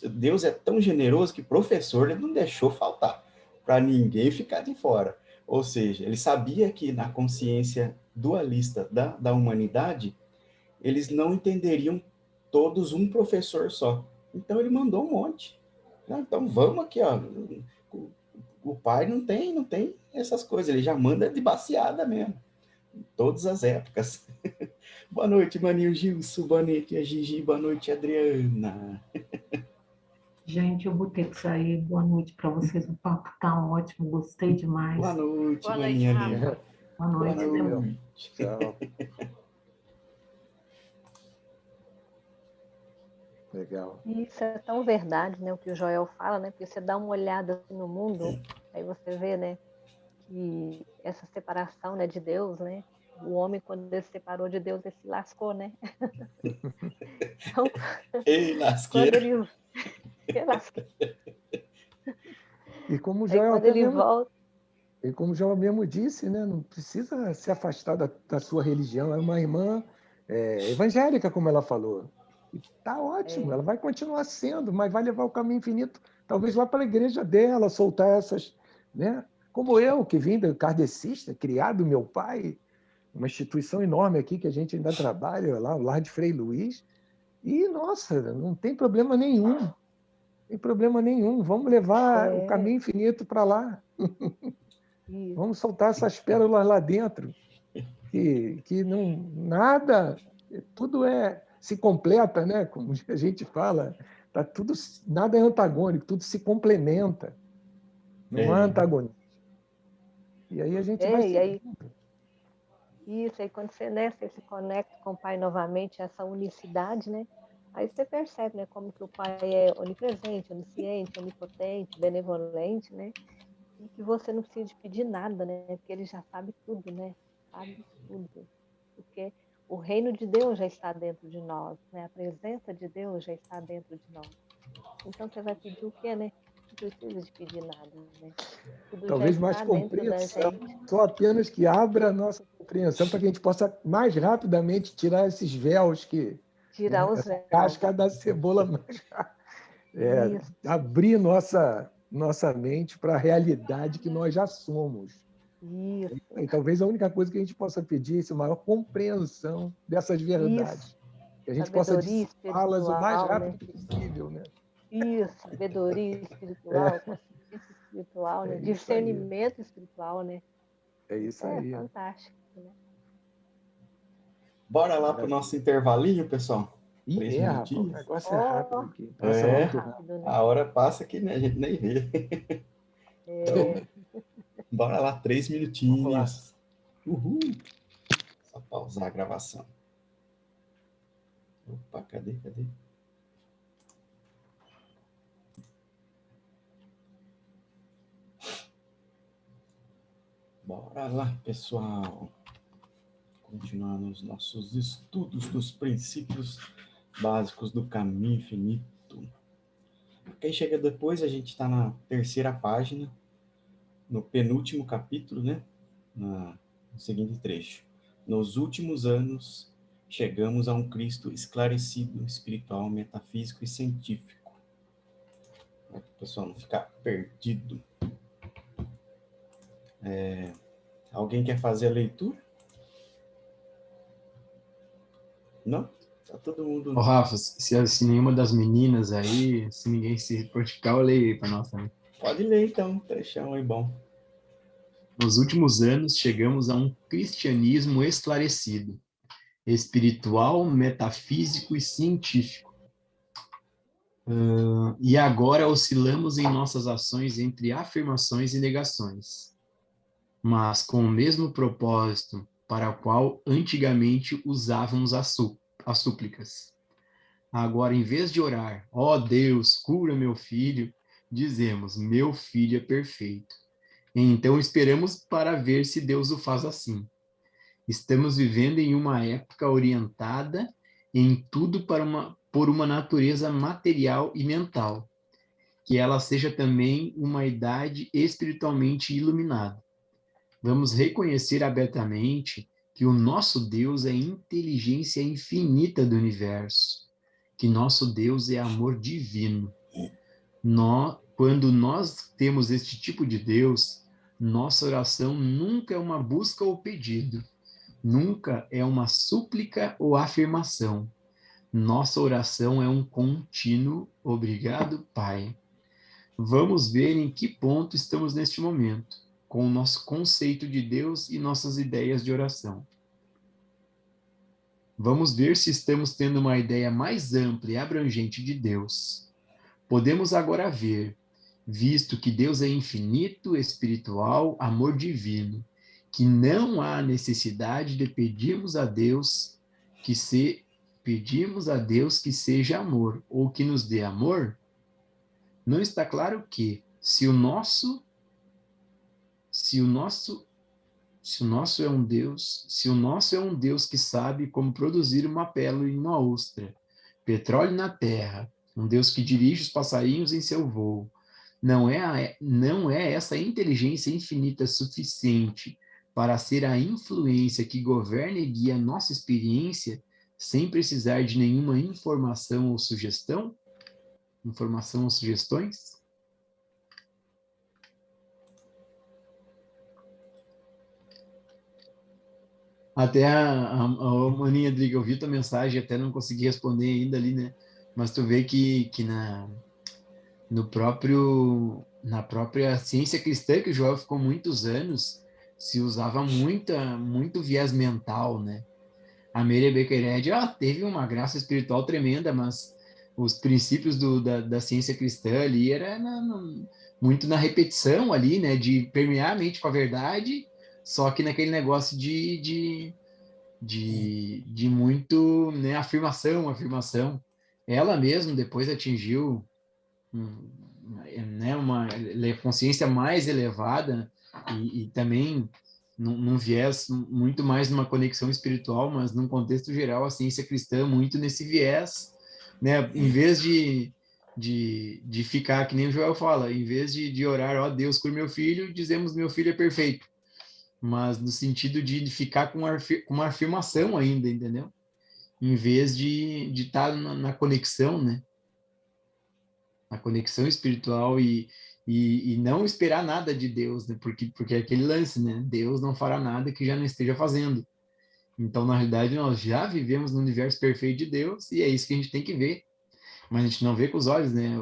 S1: Deus é tão generoso que professor ele não deixou faltar para ninguém ficar de fora. Ou seja, ele sabia que na consciência dualista da humanidade, eles não entenderiam todos um professor só. Então ele mandou um monte. Então vamos aqui, ó. O pai não tem essas coisas, ele já manda de baseada mesmo. Em todas as épocas. Boa noite, Maninho Gilson. Boa noite, a Gigi. Boa noite, Adriana.
S6: Gente, eu vou ter que sair. Boa noite para vocês. O papo tá ótimo, gostei demais.
S1: Boa noite,
S2: Boa noite,
S1: Maninha
S2: Rafa.
S1: linda.
S6: Boa
S1: Boa
S6: noite.
S1: noite.
S5: Tchau. Legal.
S2: E isso é tão verdade, né? O que o Joel fala, né? Porque você dá uma olhada assim no mundo, aí você vê, né? Que essa separação, né, de Deus, né? O homem, quando ele se separou de Deus, ele se lascou, né? Então,
S1: Ei,
S2: quando
S1: lasqueira.
S2: ele lascou,
S5: E como o
S2: Aí
S5: Joel
S2: quando
S5: até
S2: ele
S5: mesmo,
S2: volta,
S5: e como o Joel mesmo disse, né? Não precisa se afastar da sua religião. É uma irmã evangélica, como ela falou. E tá ótimo, ela vai continuar sendo, mas vai levar o caminho infinito, talvez lá para a igreja dela, soltar essas, né? Como eu, que vim do kardecista, criado meu pai, uma instituição enorme aqui que a gente ainda trabalha, lá, o Lar de Frei Luís, e, nossa, não tem problema nenhum, não tem problema nenhum, vamos levar o caminho infinito para lá,
S2: isso,
S5: vamos soltar essas pérolas lá dentro, que não, nada, tudo se completa, né? Como a gente fala, tá tudo, nada é antagônico, tudo se complementa, não há antagonismo. E aí a gente vai
S2: e aí,
S5: seguindo.
S2: isso, aí quando você, né, você se conecta com o Pai novamente, essa unicidade, né? Aí você percebe, né, como que o Pai é onipresente, onisciente, onipotente, benevolente, né? E que você não precisa de pedir nada, né? Porque ele já sabe tudo, né? Sabe tudo. Porque o reino de Deus já está dentro de nós, né? A presença de Deus já está dentro de nós. Então você vai pedir o quê, né? Não precisa de pedir nada, né? Tudo já
S5: Talvez mais
S2: está dentro da
S5: compreensão,
S2: gente.
S5: só apenas que abra a nossa compreensão para que a gente possa mais rapidamente tirar esses véus
S2: Tirar os
S5: essa
S2: véus.
S5: casca da cebola mais
S2: Isso,
S5: abrir nossa mente para a realidade que nós já somos.
S2: isso,
S5: E talvez a única coisa que a gente possa pedir é essa maior compreensão dessas verdades.
S2: isso.
S5: Que a gente possa
S2: Sabedoria
S5: dissipá-las o mais
S2: espiritual, né?
S5: rápido possível, né?
S2: Isso, sabedoria espiritual, consciência espiritual, né?
S5: É isso aí.
S2: Discernimento espiritual, né?
S5: É isso
S2: É
S5: aí.
S2: fantástico, né?
S1: Bora lá para o nosso intervalinho, pessoal.
S5: E
S1: 3
S5: rapaz, o
S1: minutinhos.
S5: negócio é rápido aqui. Passa
S1: É,
S5: muito rápido.
S2: Rápido, né?
S1: a hora passa que a gente nem vê. Então, bora lá, 3 minutinhos. Uhul. Só pausar a gravação. Opa, cadê? Bora lá, pessoal. Continuar nos nossos estudos dos princípios básicos do caminho infinito. Quem chega depois, a gente está na terceira página, no penúltimo capítulo, né? No seguinte trecho. Nos últimos anos, chegamos a um Cristo esclarecido, espiritual, metafísico e científico. Para o pessoal não ficar perdido. Alguém quer fazer a leitura? Não? Tá todo mundo...
S7: Ô, Rafa, se nenhuma das meninas aí, se ninguém se porticar, eu leio aí para nós também.
S1: Pode ler, então. Trechão aí bom.
S7: Nos últimos anos, chegamos a um cristianismo esclarecido, espiritual, metafísico e científico. E agora oscilamos em nossas ações entre afirmações e negações, mas com o mesmo propósito para o qual antigamente usávamos as súplicas. Agora, em vez de orar, ó Deus, cura meu filho, dizemos, meu filho é perfeito. Então esperamos para ver se Deus o faz assim. Estamos vivendo em uma época orientada em tudo por uma natureza material e mental, que ela seja também uma idade espiritualmente iluminada. Vamos reconhecer abertamente que o nosso Deus é a inteligência infinita do universo, que nosso Deus é amor divino. Quando nós temos este tipo de Deus, nossa oração nunca é uma busca ou pedido, nunca é uma súplica ou afirmação. Nossa oração é um contínuo obrigado, Pai. Vamos ver em que ponto estamos neste momento, com o nosso conceito de Deus e nossas ideias de oração. Vamos ver se estamos tendo uma ideia mais ampla e abrangente de Deus. Podemos agora ver, visto que Deus é infinito, espiritual, amor divino, que não há necessidade de pedirmos a Deus que seja amor ou que nos dê amor. Não está claro que se o nosso é um Deus que sabe como produzir uma pérola em uma ostra, petróleo na terra, um Deus que dirige os passarinhos em seu voo, não é essa inteligência infinita suficiente para ser a influência que governa e guia a nossa experiência sem precisar de nenhuma informação ou sugestão? Informação ou sugestões? Até Maninha, Driga, eu vi tua mensagem, até não consegui responder ainda ali, né? Mas tu vê que na própria ciência cristã, que o Joel ficou muitos anos, se usava muito viés mental, né? A Mary Bequered, teve uma graça espiritual tremenda, mas os princípios da ciência cristã ali era muito na repetição ali, né? De permear a mente com a verdade, só que naquele negócio de muito, né, afirmação. Ela mesma depois atingiu né, uma consciência mais elevada e também num viés muito mais numa conexão espiritual, mas num contexto geral a ciência cristã muito nesse viés, né, em vez de ficar, que nem o Joel fala, em vez de orar, ó Deus, cure meu filho, dizemos meu filho é perfeito, mas no sentido de ficar com uma afirmação ainda, entendeu? Em vez de estar na conexão, né? A conexão espiritual e não esperar nada de Deus, né? Porque é aquele lance, né? Deus não fará nada que já não esteja fazendo. Então, na realidade, nós já vivemos no universo perfeito de Deus e é isso que a gente tem que ver. Mas a gente não vê com os olhos, né?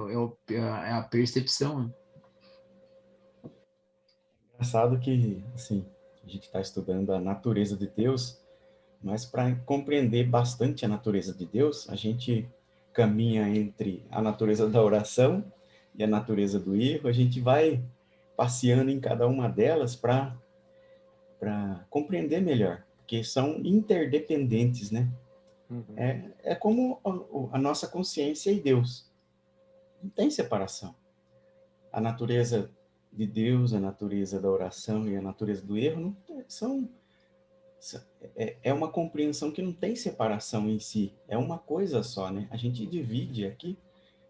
S7: É a percepção. Né?
S1: Engraçado que, assim, a gente está estudando a natureza de Deus, mas para compreender bastante a natureza de Deus, a gente caminha entre a natureza da oração e a natureza do erro, a gente vai passeando em cada uma delas para compreender melhor, porque são interdependentes, né?
S5: Uhum.
S1: É como a nossa consciência e Deus. Não tem separação. A natureza de Deus, a natureza da oração e a natureza do erro é uma compreensão que não tem separação em si, é uma coisa só, né? A gente divide aqui,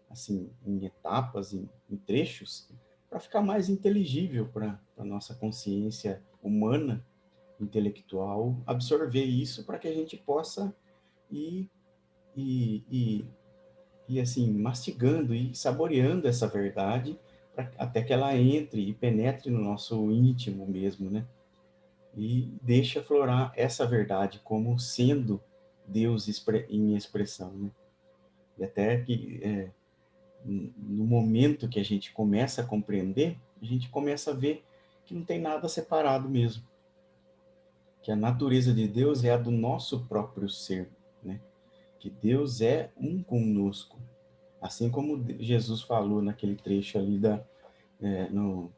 S1: assim, em etapas, em trechos, para ficar mais inteligível para a nossa consciência humana, intelectual, absorver isso para que a gente possa ir, assim, mastigando e saboreando essa verdade até que ela entre e penetre no nosso íntimo mesmo, né? E deixe aflorar essa verdade como sendo Deus em expressão, né? E até que no momento que a gente começa a compreender, a gente começa a ver que não tem nada separado mesmo. Que a natureza de Deus é a do nosso próprio ser, né? Que Deus é um conosco. Assim como Jesus falou naquele trecho ali eu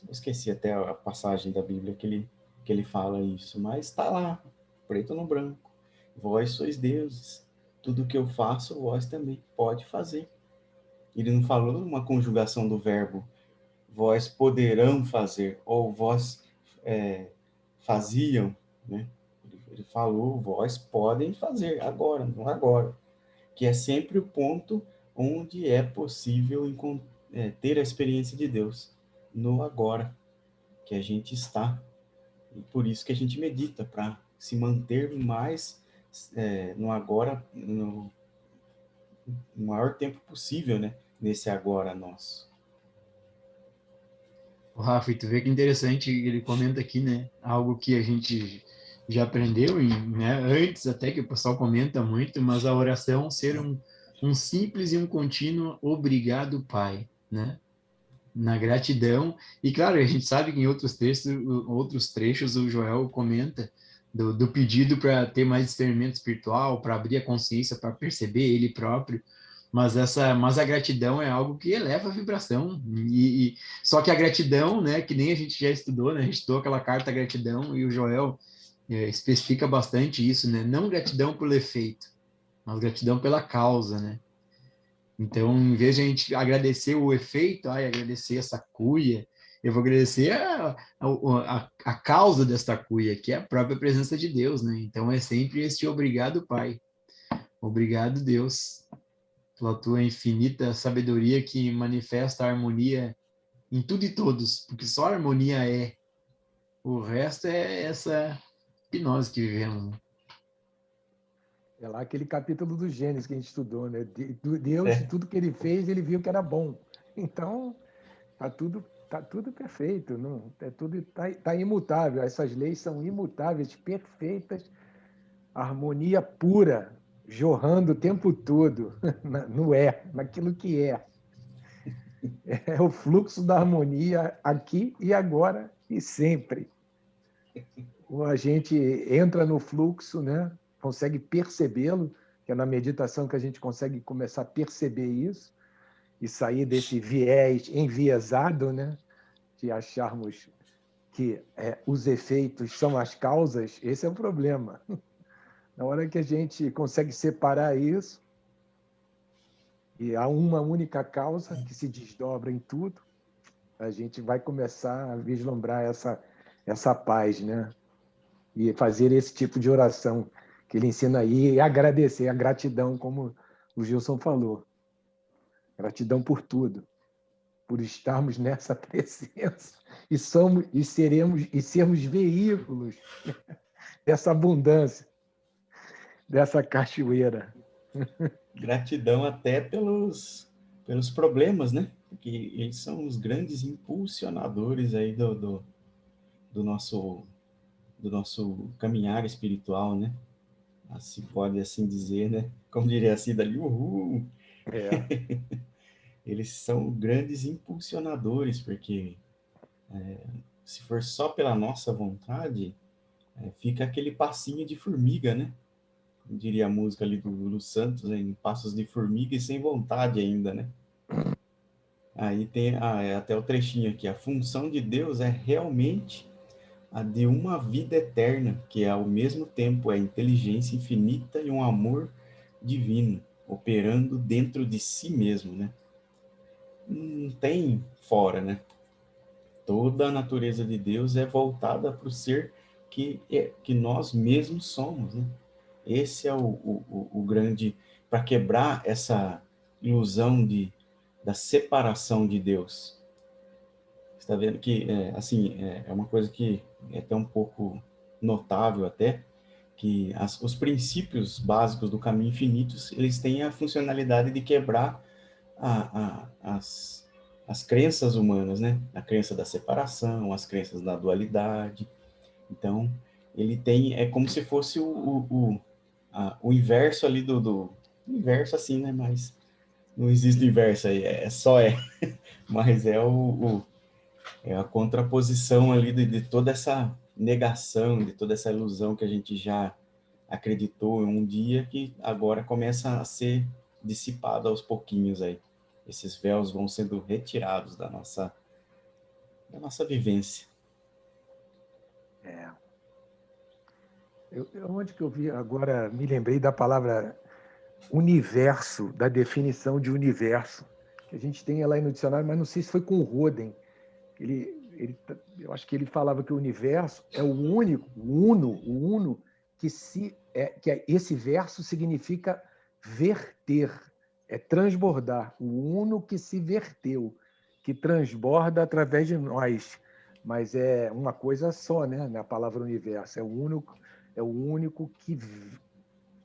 S1: esqueci até a passagem da Bíblia que ele fala isso, mas está lá, preto no branco. Vós sois deuses. Tudo que eu faço, vós também pode fazer. Ele não falou uma conjugação do verbo vós poderão fazer, ou vós faziam, né? Ele falou, vós podem fazer, agora, não agora. Que é sempre o ponto onde é possível ter a experiência de Deus, no agora, que a gente está. E por isso que a gente medita, para se manter mais no agora, no maior tempo possível, né? Nesse agora nosso.
S7: O Rafa, e tu vê que interessante, ele comenta aqui, né? Algo que a gente já aprendeu, né, antes até que o pessoal comenta muito, mas a oração ser um simples e um contínuo obrigado, Pai, né? Na gratidão. E claro, a gente sabe que em outros trechos o Joel comenta do pedido para ter mais discernimento espiritual, para abrir a consciência, para perceber ele próprio. Mas a gratidão é algo que eleva a vibração. Só que a gratidão, né, que nem a gente já estudou, né, a gente estudou aquela carta gratidão e o Joel especifica bastante isso, né? Não gratidão pelo efeito, mas gratidão pela causa, né? Então, em vez de a gente agradecer o efeito, agradecer essa cuia, eu vou agradecer a causa desta cuia, que é a própria presença de Deus, né? Então, é sempre este obrigado, Pai. Obrigado, Deus, pela tua infinita sabedoria que manifesta a harmonia em tudo e todos, porque só a harmonia é. O resto é essa hipnose que vivemos, né?
S5: É lá aquele capítulo do Gênesis que a gente estudou, né? Deus,
S1: É.
S5: tudo que ele fez, ele viu que era bom. Então, tá tudo perfeito, não, é tudo tá imutável. Essas leis são imutáveis, perfeitas, harmonia pura, jorrando o tempo todo no naquilo que é. É o fluxo da harmonia aqui e agora e sempre. Ou a gente entra no fluxo, né? Consegue percebê-lo, que é na meditação que a gente consegue começar a perceber isso e sair desse viés enviesado, né? De acharmos que os efeitos são as causas. Esse é o problema. Na hora que a gente consegue separar isso, e há uma única causa que se desdobra em tudo, a gente vai começar a vislumbrar essa paz, né? E fazer esse tipo de oração que ele ensina aí e agradecer, a gratidão, como o Gilson falou. Gratidão por tudo, por estarmos nessa presença e sermos veículos dessa abundância, dessa cachoeira.
S1: Gratidão até pelos problemas, né? Porque eles são os grandes impulsionadores aí do nosso, do nosso caminhar espiritual, né? Assim pode assim dizer, né? Como diria a Cida ali, uhul!
S5: É,
S1: Eles são grandes impulsionadores, porque se for só pela nossa vontade, fica aquele passinho de formiga, né? Como diria a música ali do Lulu Santos, em passos de formiga e sem vontade ainda, né? Aí tem até o trechinho aqui. A função de Deus é realmente a de uma vida eterna, que é ao mesmo tempo a inteligência infinita e um amor divino, operando dentro de si mesmo, né? Não tem fora, né? Toda a natureza de Deus é voltada para o ser que nós mesmos somos, né? Esse é o grande... Para quebrar essa ilusão da separação de Deus. Você está vendo que, assim, é uma coisa que é até um pouco notável até, que os princípios básicos do caminho infinito, eles têm a funcionalidade de quebrar as crenças humanas, né? A crença da separação, as crenças da dualidade. Então, ele tem, é como se fosse o inverso ali do inverso assim, né? Mas não existe inverso aí, só mas é a contraposição ali de toda essa negação, de toda essa ilusão que a gente já acreditou em um dia, que agora começa a ser dissipada aos pouquinhos aí. Esses véus vão sendo retirados da nossa vivência.
S5: é. Onde que eu vi agora, me lembrei da palavra universo, da definição de universo, que a gente tem lá no dicionário, mas não sei se foi com o Roden. Eu acho que ele falava que o universo é o único, o uno que esse verso significa verter, é transbordar, o uno que se verteu, que transborda através de nós, mas é uma coisa só, né? Na palavra universo, é o único que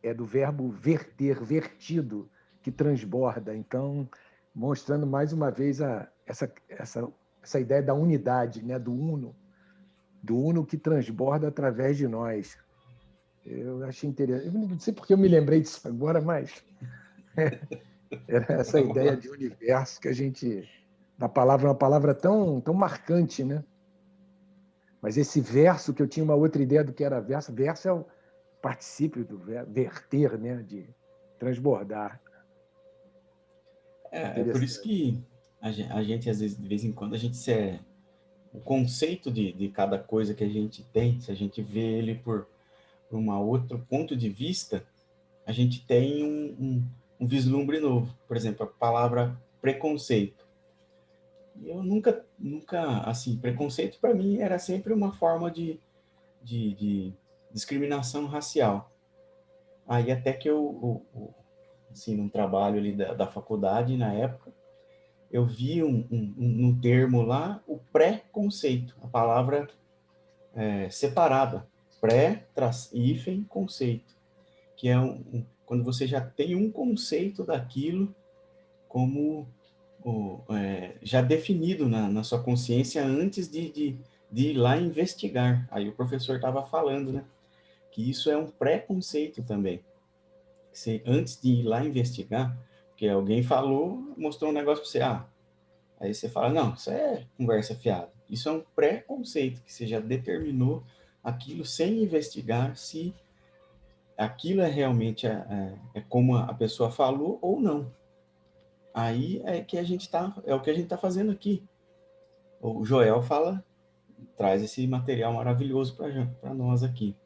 S5: é do verbo verter, vertido, que transborda. Então, mostrando mais uma vez essa ideia da unidade, né? Do uno que transborda através de nós. Eu achei interessante. Eu não sei porque eu me lembrei disso agora, mas era essa ideia de universo que a gente... A palavra é uma palavra tão, tão marcante, né? Mas esse verso, que eu tinha uma outra ideia do que era verso, verso é o particípio do verbo, verter, né? De transbordar.
S1: É por isso que a gente, às vezes, de vez em quando, a gente o conceito de cada coisa que a gente tem, se a gente vê ele por um outro ponto de vista, a gente tem um vislumbre novo. Por exemplo, a palavra preconceito. Eu nunca, assim, preconceito para mim era sempre uma forma de discriminação racial. Aí até que assim, num trabalho ali da faculdade, na época, eu vi no termo lá o pré-conceito, a palavra separada, hífen, conceito, que é quando você já tem um conceito daquilo como já definido na sua consciência antes de ir lá investigar. Aí o professor estava falando, né, que isso é um pré-conceito também. Você, antes de ir lá investigar, porque alguém falou, mostrou um negócio para você, aí você fala, não, isso é conversa fiada. Isso é um pré-conceito, que você já determinou aquilo sem investigar se aquilo é realmente como a pessoa falou ou não. Aí é que é o que a gente está fazendo aqui. O Joel traz esse material maravilhoso para nós aqui.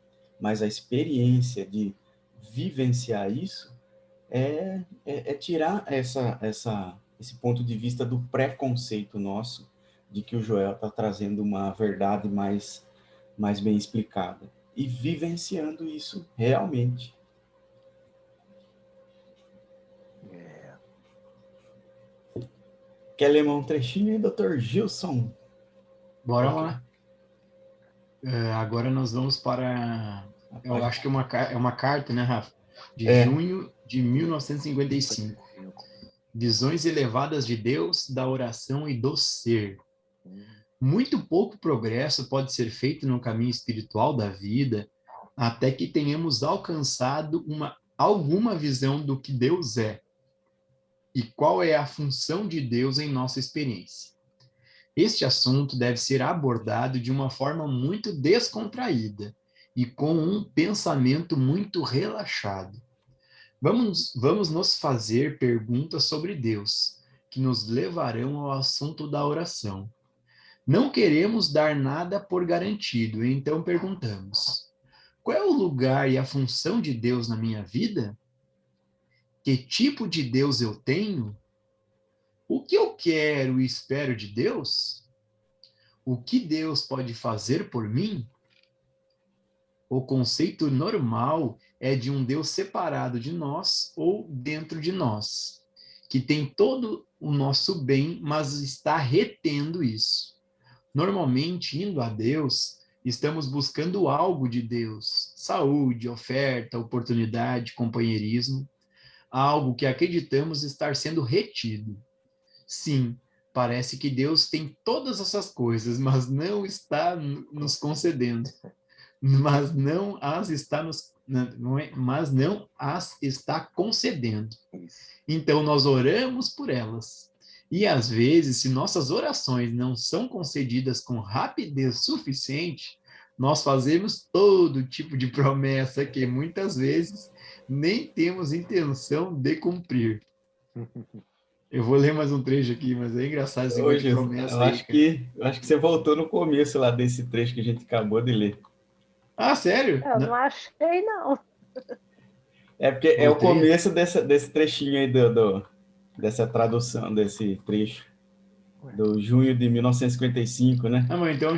S1: Mas a experiência de vivenciar isso é tirar esse ponto de vista do preconceito nosso, de que o Joel está trazendo uma verdade mais bem explicada. E vivenciando isso realmente. Quer ler um trechinho aí, Dr. Gilson?
S7: Bora lá. Agora nós vamos para... Eu acho que é uma carta, né, Rafa? De junho de 1955. Visões elevadas de Deus, da oração e do ser. Muito pouco progresso pode ser feito no caminho espiritual da vida até que tenhamos alcançado alguma visão do que Deus é e qual é a função de Deus em nossa experiência. Este assunto deve ser abordado de uma forma muito descontraída e com um pensamento muito relaxado. Vamos nos fazer perguntas sobre Deus, que nos levarão ao assunto da oração. Não queremos dar nada por garantido, então perguntamos: qual é o lugar e a função de Deus na minha vida? Que tipo de Deus eu tenho? O que eu quero e espero de Deus? O que Deus pode fazer por mim? O conceito normal é de um Deus separado de nós ou dentro de nós, que tem todo o nosso bem, mas está retendo isso. Normalmente, indo a Deus, estamos buscando algo de Deus: saúde, oferta, oportunidade, companheirismo, algo que acreditamos estar sendo retido. Sim, parece que Deus tem todas essas coisas, mas não está nos concedendo, mas não as está concedendo. Então nós oramos por elas. E às vezes, se nossas orações não são concedidas com rapidez suficiente, nós fazemos todo tipo de promessa que muitas vezes nem temos intenção de cumprir. Eu vou ler mais um trecho aqui, mas é engraçado esse negócio de promessa.
S1: Eu acho que você voltou no começo lá desse trecho que a gente acabou de ler.
S7: Ah, sério?
S2: Eu não achei, não.
S1: É porque é o começo desse trechinho aí dessa tradução, desse trecho, do junho de 1955, né?
S7: Ah, mas então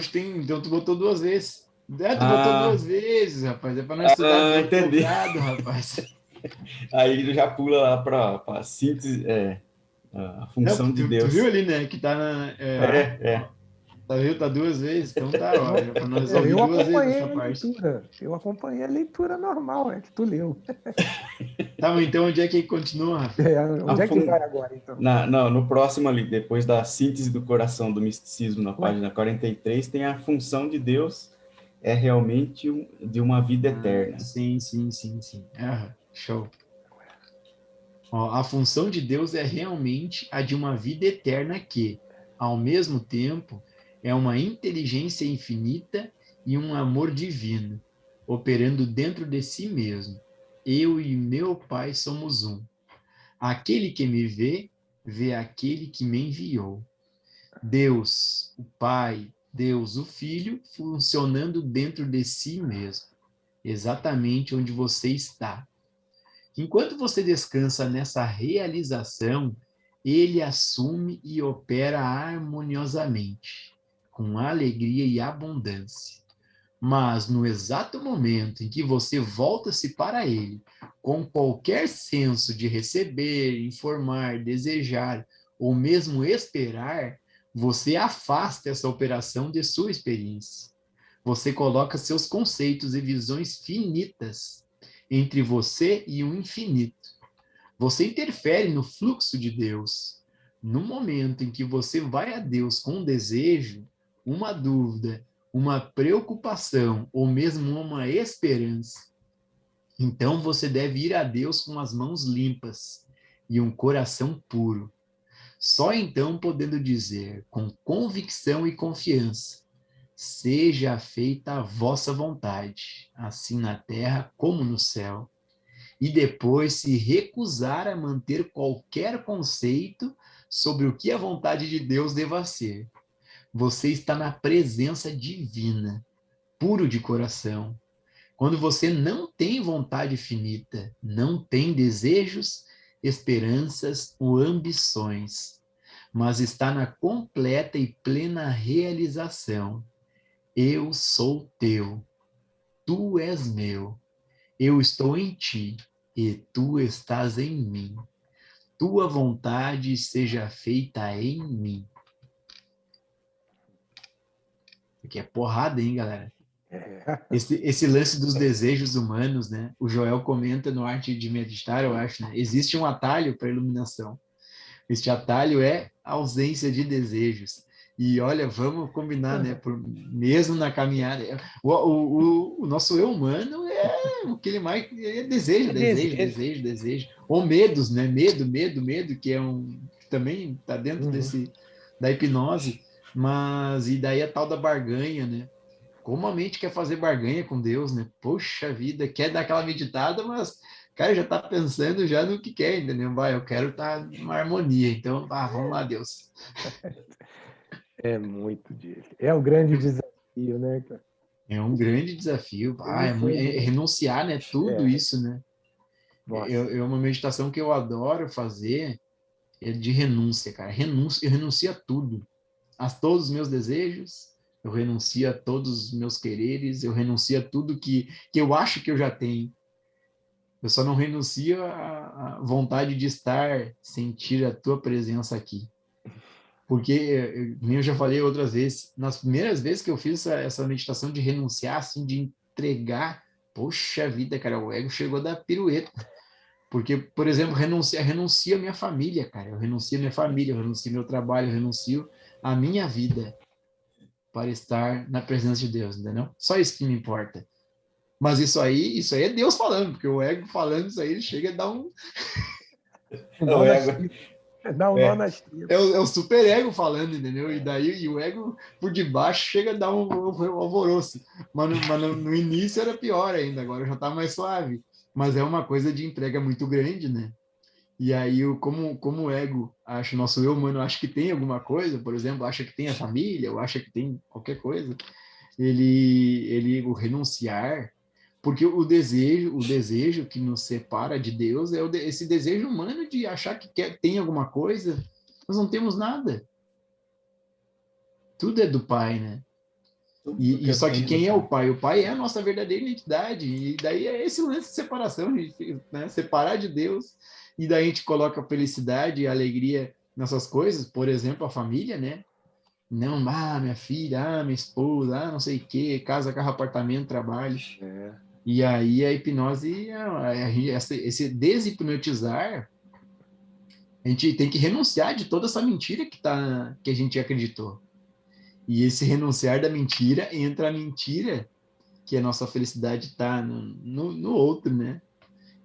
S7: tu botou duas vezes. Tu botou duas vezes, rapaz. É para nós estudar dobrado, rapaz.
S1: Aí já pula lá para a síntese, a função de Deus.
S7: Tu viu ali, né? Que tá na... Tá, viu? Tá duas vezes, então tá, ó. É pra nós ouvir duas vezes essa parte.
S5: Eu acompanhei a leitura normal, que tu leu.
S7: Tá, mas então onde é que continua, Rafa?
S5: Onde é que vai agora, então?
S1: No próximo ali, depois da síntese do coração do misticismo, na página 43, tem a função de Deus é realmente de uma vida eterna.
S7: Sim. Show. Ó, a função de Deus é realmente a de uma vida eterna que, ao mesmo tempo, é uma inteligência infinita e um amor divino, operando dentro de si mesmo. Eu e meu Pai somos um. Aquele que me vê, vê aquele que me enviou. Deus, o Pai, Deus, o Filho, funcionando dentro de si mesmo, exatamente onde você está. Enquanto você descansa nessa realização, ele assume e opera harmoniosamente, com alegria e abundância. Mas no exato momento em que você volta-se para ele, com qualquer senso de receber, informar, desejar ou mesmo esperar, você afasta essa operação de sua experiência. Você coloca seus conceitos e visões finitas entre você e o infinito. Você interfere no fluxo de Deus. No momento em que você vai a Deus com um desejo, uma dúvida, uma preocupação ou mesmo uma esperança, então você deve ir a Deus com as mãos limpas e um coração puro. Só então podendo dizer, com convicção e confiança, seja feita a vossa vontade, assim na terra como no céu. E depois se recusar a manter qualquer conceito sobre o que a vontade de Deus deva ser. Você está na presença divina, puro de coração. Quando você não tem vontade finita, não tem desejos, esperanças ou ambições, mas está na completa e plena realização. Eu sou teu, tu és meu, eu estou em ti e tu estás em mim. Tua vontade seja feita em mim. Aqui é porrada, hein, galera? Esse lance dos desejos humanos, né? O Joel comenta no Arte de Meditar, eu acho, né? Existe um atalho para a iluminação. Este atalho é a ausência de desejos. E olha, vamos combinar, né? Mesmo na caminhada, o nosso eu humano é o que ele mais é desejo. Ou medos, né? Medo, que é que também está dentro da hipnose. Mas, e daí a tal da barganha, né? Como a mente quer fazer barganha com Deus, né? Poxa vida, quer dar aquela meditada, mas, cara, já tá pensando já no que quer, entendeu? Vai, eu quero estar numa harmonia, então, vamos lá, Deus.
S5: É muito difícil. É um grande desafio, né, cara?
S7: É um grande desafio, é renunciar, né? Tudo isso, né? É uma meditação que eu adoro fazer, é de renúncia, cara. Eu renuncio a tudo. A todos os meus desejos, eu renuncio a todos os meus quereres, eu renuncio a tudo que eu acho que eu já tenho. Eu só não renuncio à vontade de estar, sentir a tua presença aqui. Porque, como eu já falei outras vezes, nas primeiras vezes que eu fiz essa meditação de renunciar, assim, de entregar, poxa vida, cara, o ego chegou a dar pirueta. Porque, por exemplo, renuncio a minha família, cara. Eu renuncio a minha família, eu renuncio ao meu trabalho, eu renuncio à minha vida para estar na presença de Deus, entendeu? Só isso que me importa. Mas isso aí é Deus falando, porque o ego falando isso aí, ele chega a dar um...
S1: O ego...
S5: Dá um nó nas tripas.
S7: É o super ego falando, entendeu? E daí o ego por debaixo chega a dar um alvoroço. Mas no início era pior ainda, agora já tá mais suave. Mas é uma coisa de entrega muito grande, né? E aí, como o ego acha, nosso eu humano acha que tem alguma coisa, por exemplo, acha que tem a família, ou acha que tem qualquer coisa, o renunciar, porque o desejo que nos separa de Deus é esse desejo humano de achar que tem alguma coisa, nós não temos nada. Tudo é do Pai, né? E só que quem é o Pai? O Pai é a nossa verdadeira identidade, e daí é esse lance de separação, né? Separar de Deus, e daí a gente coloca a felicidade e a alegria nessas coisas, por exemplo, a família, né? Não, minha filha, minha esposa, não sei o quê, casa, carro, apartamento, trabalho. E aí a hipnose, esse deshipnotizar, a gente tem que renunciar de toda essa mentira que a gente acreditou. E esse renunciar da mentira, entra a mentira que a nossa felicidade está no outro, né?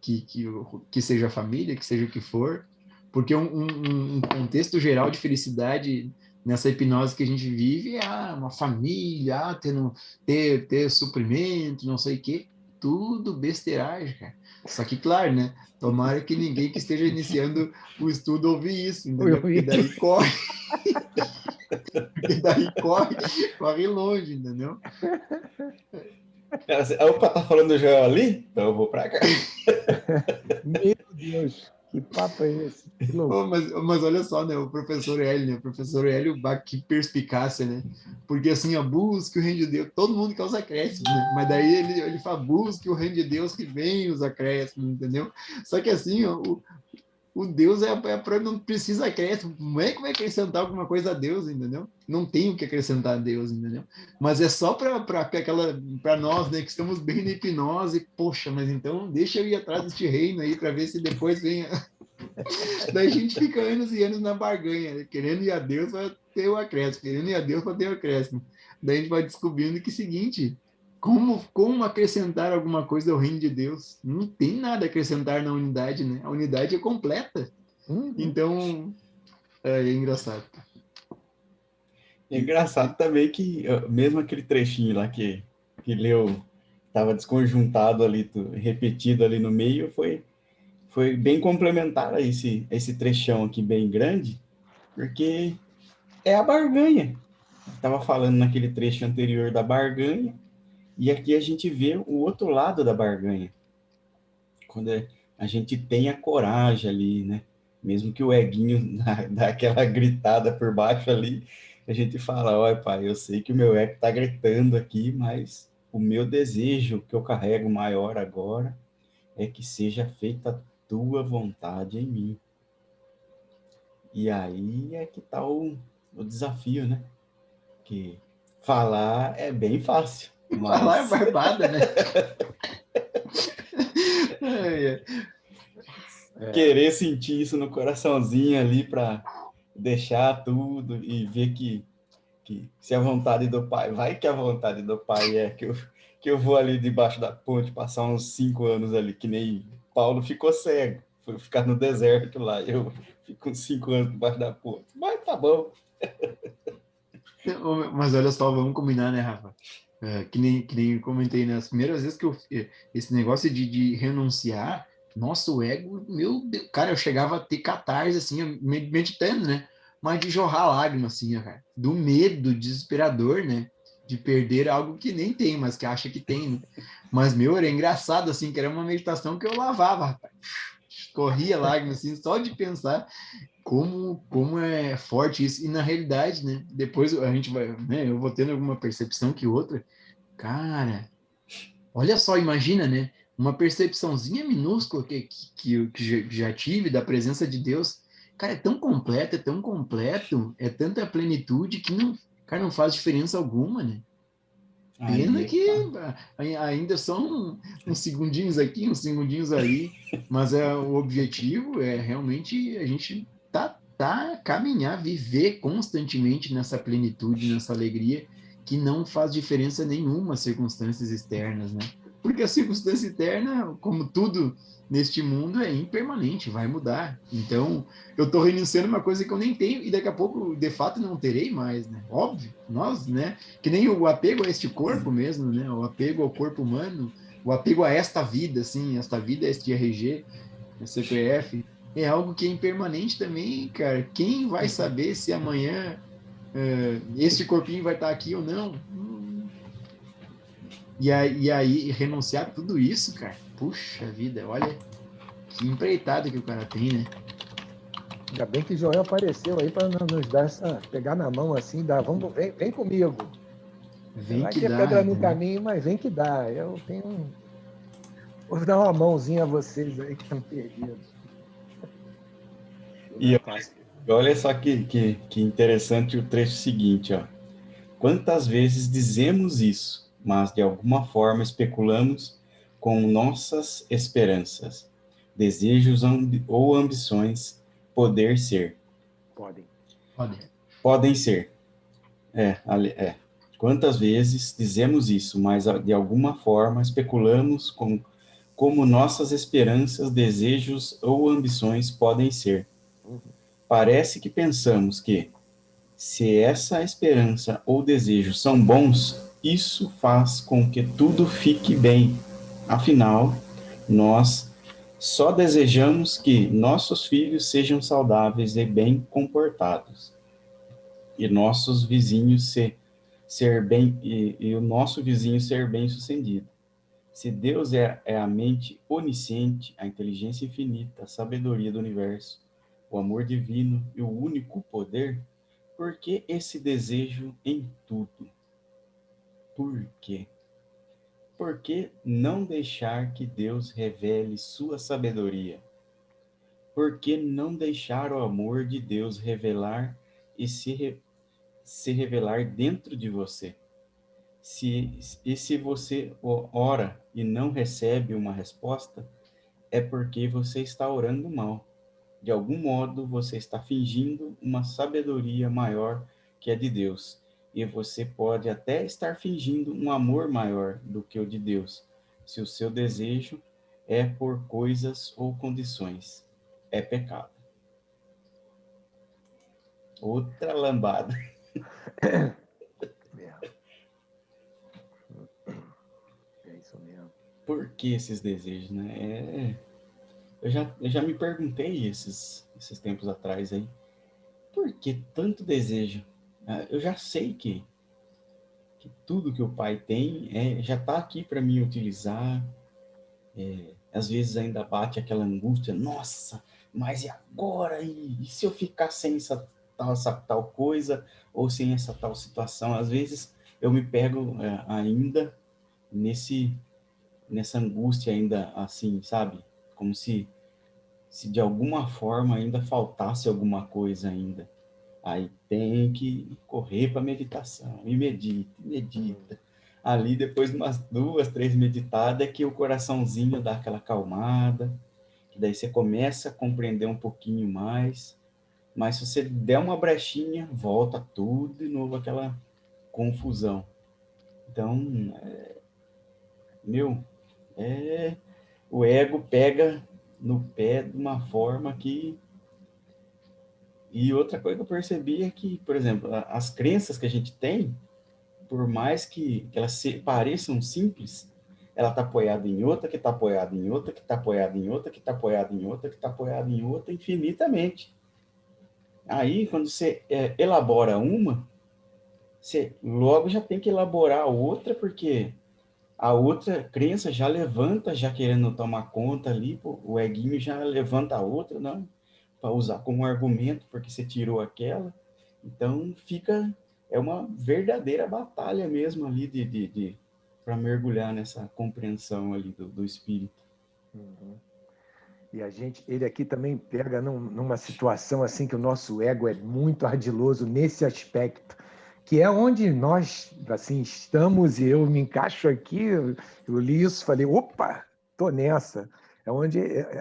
S7: Que seja a família, que seja o que for. Porque um contexto geral de felicidade nessa hipnose que a gente vive é uma família, ter suprimento, não sei o quê. Tudo besteiragem, cara. Só que, claro, né? Tomara que ninguém que esteja iniciando o estudo ouvir isso, entendeu? Porque daí corre... Porque daí corre longe, entendeu?
S1: Opa, tá falando do Joel ali? Então eu vou pra cá.
S5: Meu Deus, que papo é esse?
S7: Mas olha só, né? O professor Hélio, que perspicácia, né? Porque assim, busque o reino de Deus. Todo mundo quer os acréscimos, né? Mas daí ele fala, busque o reino de Deus que vem os acréscimos, entendeu? Só que assim, o Deus não precisa acréscimo. Como é que vai acrescentar alguma coisa a Deus, entendeu? Não tem o que acrescentar a Deus, entendeu? Mas é só para nós, né, que estamos bem na hipnose. Poxa, mas então deixa eu ir atrás deste reino aí para ver se depois vem. Daí a gente fica anos e anos na barganha, né? Querendo ir a Deus para ter o acréscimo, querendo ir a Deus para ter o acréscimo. Daí a gente vai descobrindo que é o seguinte, como acrescentar alguma coisa ao reino de Deus? Não tem nada a acrescentar na unidade, né? A unidade é completa. Então, é engraçado.
S1: É engraçado também que, mesmo aquele trechinho lá que leu, estava desconjuntado ali, repetido ali no meio, foi bem complementar a esse trechão aqui bem grande, porque é a barganha. Estava falando naquele trecho anterior da barganha, e aqui a gente vê o outro lado da barganha. Quando a gente tem a coragem ali, né? Mesmo que o eguinho dá aquela gritada por baixo ali, a gente fala, olha, pai, eu sei que o meu ego está gritando aqui, mas o meu desejo que eu carrego maior agora é que seja feita a tua vontade em mim. E aí é que está o desafio, né? Que falar é bem fácil,
S7: Falar é
S1: mas
S7: barbada, né? É.
S1: querer sentir isso no coraçãozinho ali para deixar tudo e ver que se a vontade do pai, vai que a vontade do pai é que eu vou ali debaixo da ponte passar uns 5 anos ali, que nem Paulo ficou cego, foi ficar no deserto lá, eu fico uns 5 anos debaixo da ponte, mas tá bom.
S7: Mas olha só, vamos combinar, né, Rafa? Que nem eu comentei, né? As primeiras vezes que esse negócio de renunciar, nosso ego, meu Deus, cara, eu chegava a ter catarse, assim, meditando, né? Mas de jorrar lágrimas, assim, cara, do medo desesperador, né? De perder algo que nem tem, mas que acha que tem, né? Mas, meu, era engraçado, assim, que era uma meditação que eu lavava, rapaz. Corria lágrimas, assim, só de pensar como é forte isso. E na realidade, né? Depois a gente vai, né? Eu vou tendo alguma percepção que outra. Cara, olha só, imagina, né? Uma percepçãozinha minúscula que já tive da presença de Deus. Cara, é tão completo, é tão completo, é tanta plenitude que não, cara, não faz diferença alguma, né? Pena
S1: Ali
S7: que
S1: tá.
S7: ainda são uns segundinhos aqui, uns segundinhos ali, mas o objetivo é realmente a gente caminhar, viver constantemente nessa plenitude, nessa alegria, que não faz diferença nenhuma as circunstâncias externas, né? Porque a circunstância externa, como tudo neste mundo, é impermanente, vai mudar. Então, eu estou renunciando uma coisa que eu nem tenho e daqui a pouco, de fato, não terei mais, né? Óbvio, nós, né? Que nem o apego a este corpo mesmo, né? O apego ao corpo humano, o apego a esta vida, assim, esta vida, este RG, CPF, é algo que é impermanente também, cara. Quem vai saber se amanhã este corpinho vai estar aqui ou não? E aí, renunciar a tudo isso, cara, puxa vida, olha que empreitada que o cara tem, né?
S5: Ainda bem que Joel apareceu aí para nos dar pegar na mão assim, vem comigo.
S7: Vem
S5: Vai
S7: que
S5: ter
S7: dá,
S5: pedra no
S7: entendeu?
S5: caminho, mas vem que dá. Vou dar uma mãozinha a vocês aí que estão perdidos. Não
S1: E
S5: é fácil.
S1: olha só que interessante o trecho seguinte, ó. Quantas vezes dizemos isso, mas de alguma forma especulamos com nossas esperanças, desejos ou ambições poder ser.
S5: Podem.
S1: Podem ser. Quantas vezes dizemos isso, mas de alguma forma especulamos com como nossas esperanças, desejos ou ambições podem ser. Parece que pensamos que, se essa esperança ou desejo são bons, isso faz com que tudo fique bem. Afinal, nós só desejamos que nossos filhos sejam saudáveis e bem comportados, e nossos vizinhos ser bem e o nosso vizinho ser bem sucedido. Se Deus é a mente onisciente, a inteligência infinita, a sabedoria do universo, o amor divino e o único poder, por que esse desejo em tudo? Por quê? Por que não deixar que Deus revele sua sabedoria? Por que não deixar o amor de Deus revelar e se revelar dentro de você? Se você ora e não recebe uma resposta, é porque você está orando mal. De algum modo, você está fingindo uma sabedoria maior que a de Deus. E você pode até estar fingindo um amor maior do que o de Deus, se o seu desejo é por coisas ou condições. É pecado. Outra lambada.
S5: É isso mesmo.
S1: Por que esses desejos, né? Eu já me perguntei esses tempos atrás aí. Por que tanto desejo? Eu já sei que tudo que o pai tem já está aqui para mim utilizar. Às vezes ainda bate aquela angústia, nossa, mas e agora? E se eu ficar sem essa tal coisa, ou sem essa tal situação? Às vezes eu me pego ainda nessa angústia ainda assim, sabe? Como se de alguma forma ainda faltasse alguma coisa ainda. Aí tem que correr para meditação, e medita. Ali, depois de umas 2, 3 meditadas, é que o coraçãozinho dá aquela acalmada, que daí você começa a compreender um pouquinho mais, mas se você der uma brechinha, volta tudo de novo, aquela confusão. Então, meu, o ego pega no pé de uma forma que... E outra coisa que eu percebi é que, por exemplo, as crenças que a gente tem, por mais que elas pareçam simples, ela está apoiada em outra, que está apoiada em outra, que está apoiada em outra, que está apoiada em outra, que está apoiada em outra, infinitamente. Aí, quando você elabora uma, você logo já tem que elaborar a outra, porque a outra crença já levanta, já querendo tomar conta ali, pô, o eguinho já levanta a outra, não, para usar como argumento, porque você tirou aquela. Então, é uma verdadeira batalha mesmo ali para mergulhar nessa compreensão ali do espírito.
S5: Uhum. E ele aqui também pega numa situação assim que o nosso ego é muito ardiloso nesse aspecto, que é onde nós assim estamos, e eu me encaixo aqui, eu li isso, falei, opa, tô nessa.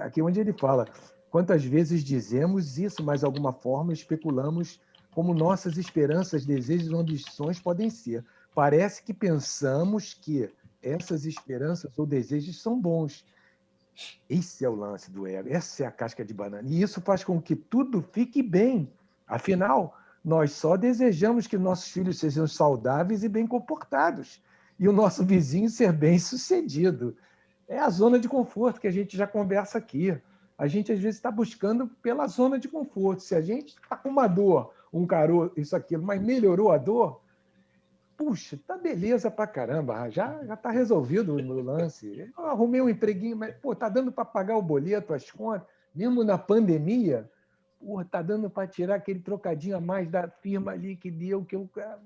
S5: Aqui onde ele fala, quantas vezes dizemos isso, mas de alguma forma especulamos como nossas esperanças, desejos ou ambições podem ser. Parece que pensamos que essas esperanças ou desejos são bons. Esse é o lance do ego, essa é a casca de banana. E isso faz com que tudo fique bem. Afinal, nós só desejamos que nossos filhos sejam saudáveis e bem comportados, e o nosso vizinho ser bem-sucedido. É a zona de conforto que a gente já conversa aqui. A gente, às vezes, está buscando pela zona de conforto. Se a gente está com uma dor, um caroço, isso, aquilo, mas melhorou a dor, puxa, tá beleza pra caramba, já tá resolvido o lance. Eu arrumei um empreguinho, mas pô, tá dando para pagar o boleto, as contas, mesmo na pandemia, pô, tá dando para tirar aquele trocadinho a mais da firma ali que deu,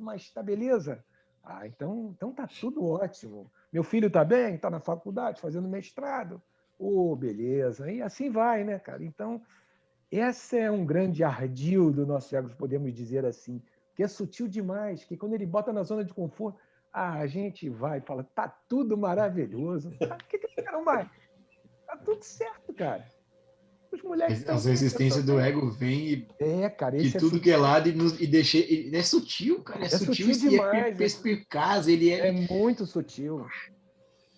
S5: mas tá beleza. Ah, então tá tudo ótimo. Meu filho tá bem, tá na faculdade, fazendo mestrado. Ô, beleza. E assim vai, né, cara? Então, esse é um grande ardil do nosso ego, podemos dizer assim, que é sutil demais, que quando ele bota na zona de conforto, a gente vai e fala, tá tudo maravilhoso. O que eu quero mais? Tá tudo certo, cara. Os moleques estão
S7: As
S5: bem, eu
S7: resistências
S5: tô
S7: do
S5: bem.
S7: ego vem
S5: Cara,
S7: de
S5: esse é
S7: tudo que é
S5: sutil.
S7: lado e deixa. É sutil, cara. É
S5: É
S7: sutil
S5: sutil
S7: e é
S5: demais.
S7: perspicaz. Ele
S5: É
S7: é.
S5: muito sutil.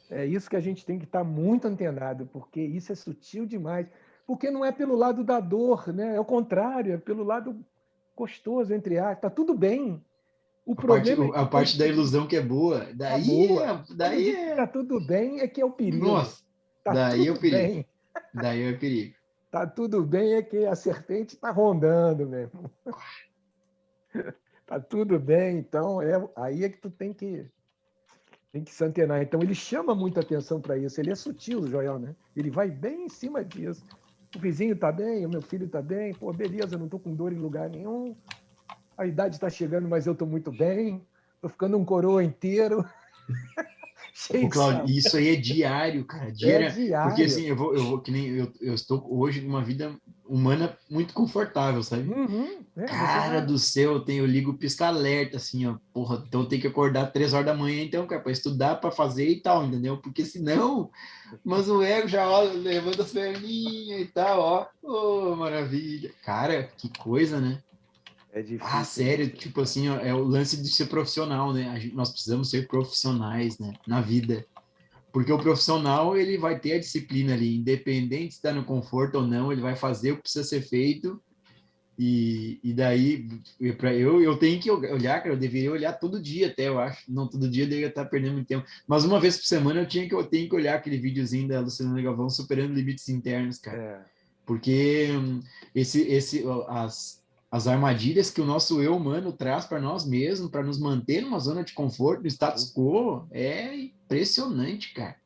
S5: É isso que a gente tem que estar muito antenado, porque isso é sutil demais. Porque não é pelo lado da dor, né? É o contrário, é pelo lado gostoso, entre aspas. Está tudo bem. O problema é
S7: A
S5: que quando
S7: parte da
S5: se diz
S7: ilusão que é boa.
S5: tá boa, quando diz que está tudo bem, é que é o perigo.
S7: Nossa,
S5: Está
S7: daí é o
S5: tudo
S7: perigo.
S5: bem.
S7: Daí é o perigo.
S5: Está tudo bem, é que a serpente está rondando mesmo. Está tudo bem, então aí é que tu tem que se antenar. Então, ele chama muita atenção para isso. Ele é sutil, o Joel, né? Ele vai bem em cima disso. O vizinho está bem, o meu filho está bem. Pô, beleza, não estou com dor em lugar nenhum. A idade está chegando, mas eu estou muito bem. Estou ficando um coroa inteiro. cheio de
S7: Cláudio,
S5: sabor.
S7: isso aí é diário, cara.
S5: É
S7: Porque
S5: diário.
S7: assim, que nem eu estou hoje numa vida humana muito confortável, sabe?
S5: Você
S7: Cara
S5: já...
S7: do céu, eu ligo o pisca-alerta, assim, ó, porra, então eu tenho que acordar 3 horas da manhã, então, cara, para estudar, para fazer e tal, entendeu? Porque senão, mas o ego já, ó, levanta as perninhas e tal, ó, ô, maravilha. Cara, que coisa, né?
S5: É difícil.
S7: Sério, tipo assim, ó, é o lance de ser profissional, né? Nós precisamos ser profissionais, né, na vida. Porque o profissional, ele vai ter a disciplina ali, independente se está no conforto ou não, ele vai fazer o que precisa ser feito. E daí, eu tenho que olhar, cara, eu deveria olhar todo dia até, eu acho. Não, todo dia eu deveria estar perdendo muito tempo. Mas uma vez por semana eu tenho que olhar aquele videozinho da Luciana Galvão superando limites internos, cara. Porque as armadilhas que o nosso eu humano traz para nós mesmos, para nos manter numa zona de conforto, no status quo, é impressionante, cara.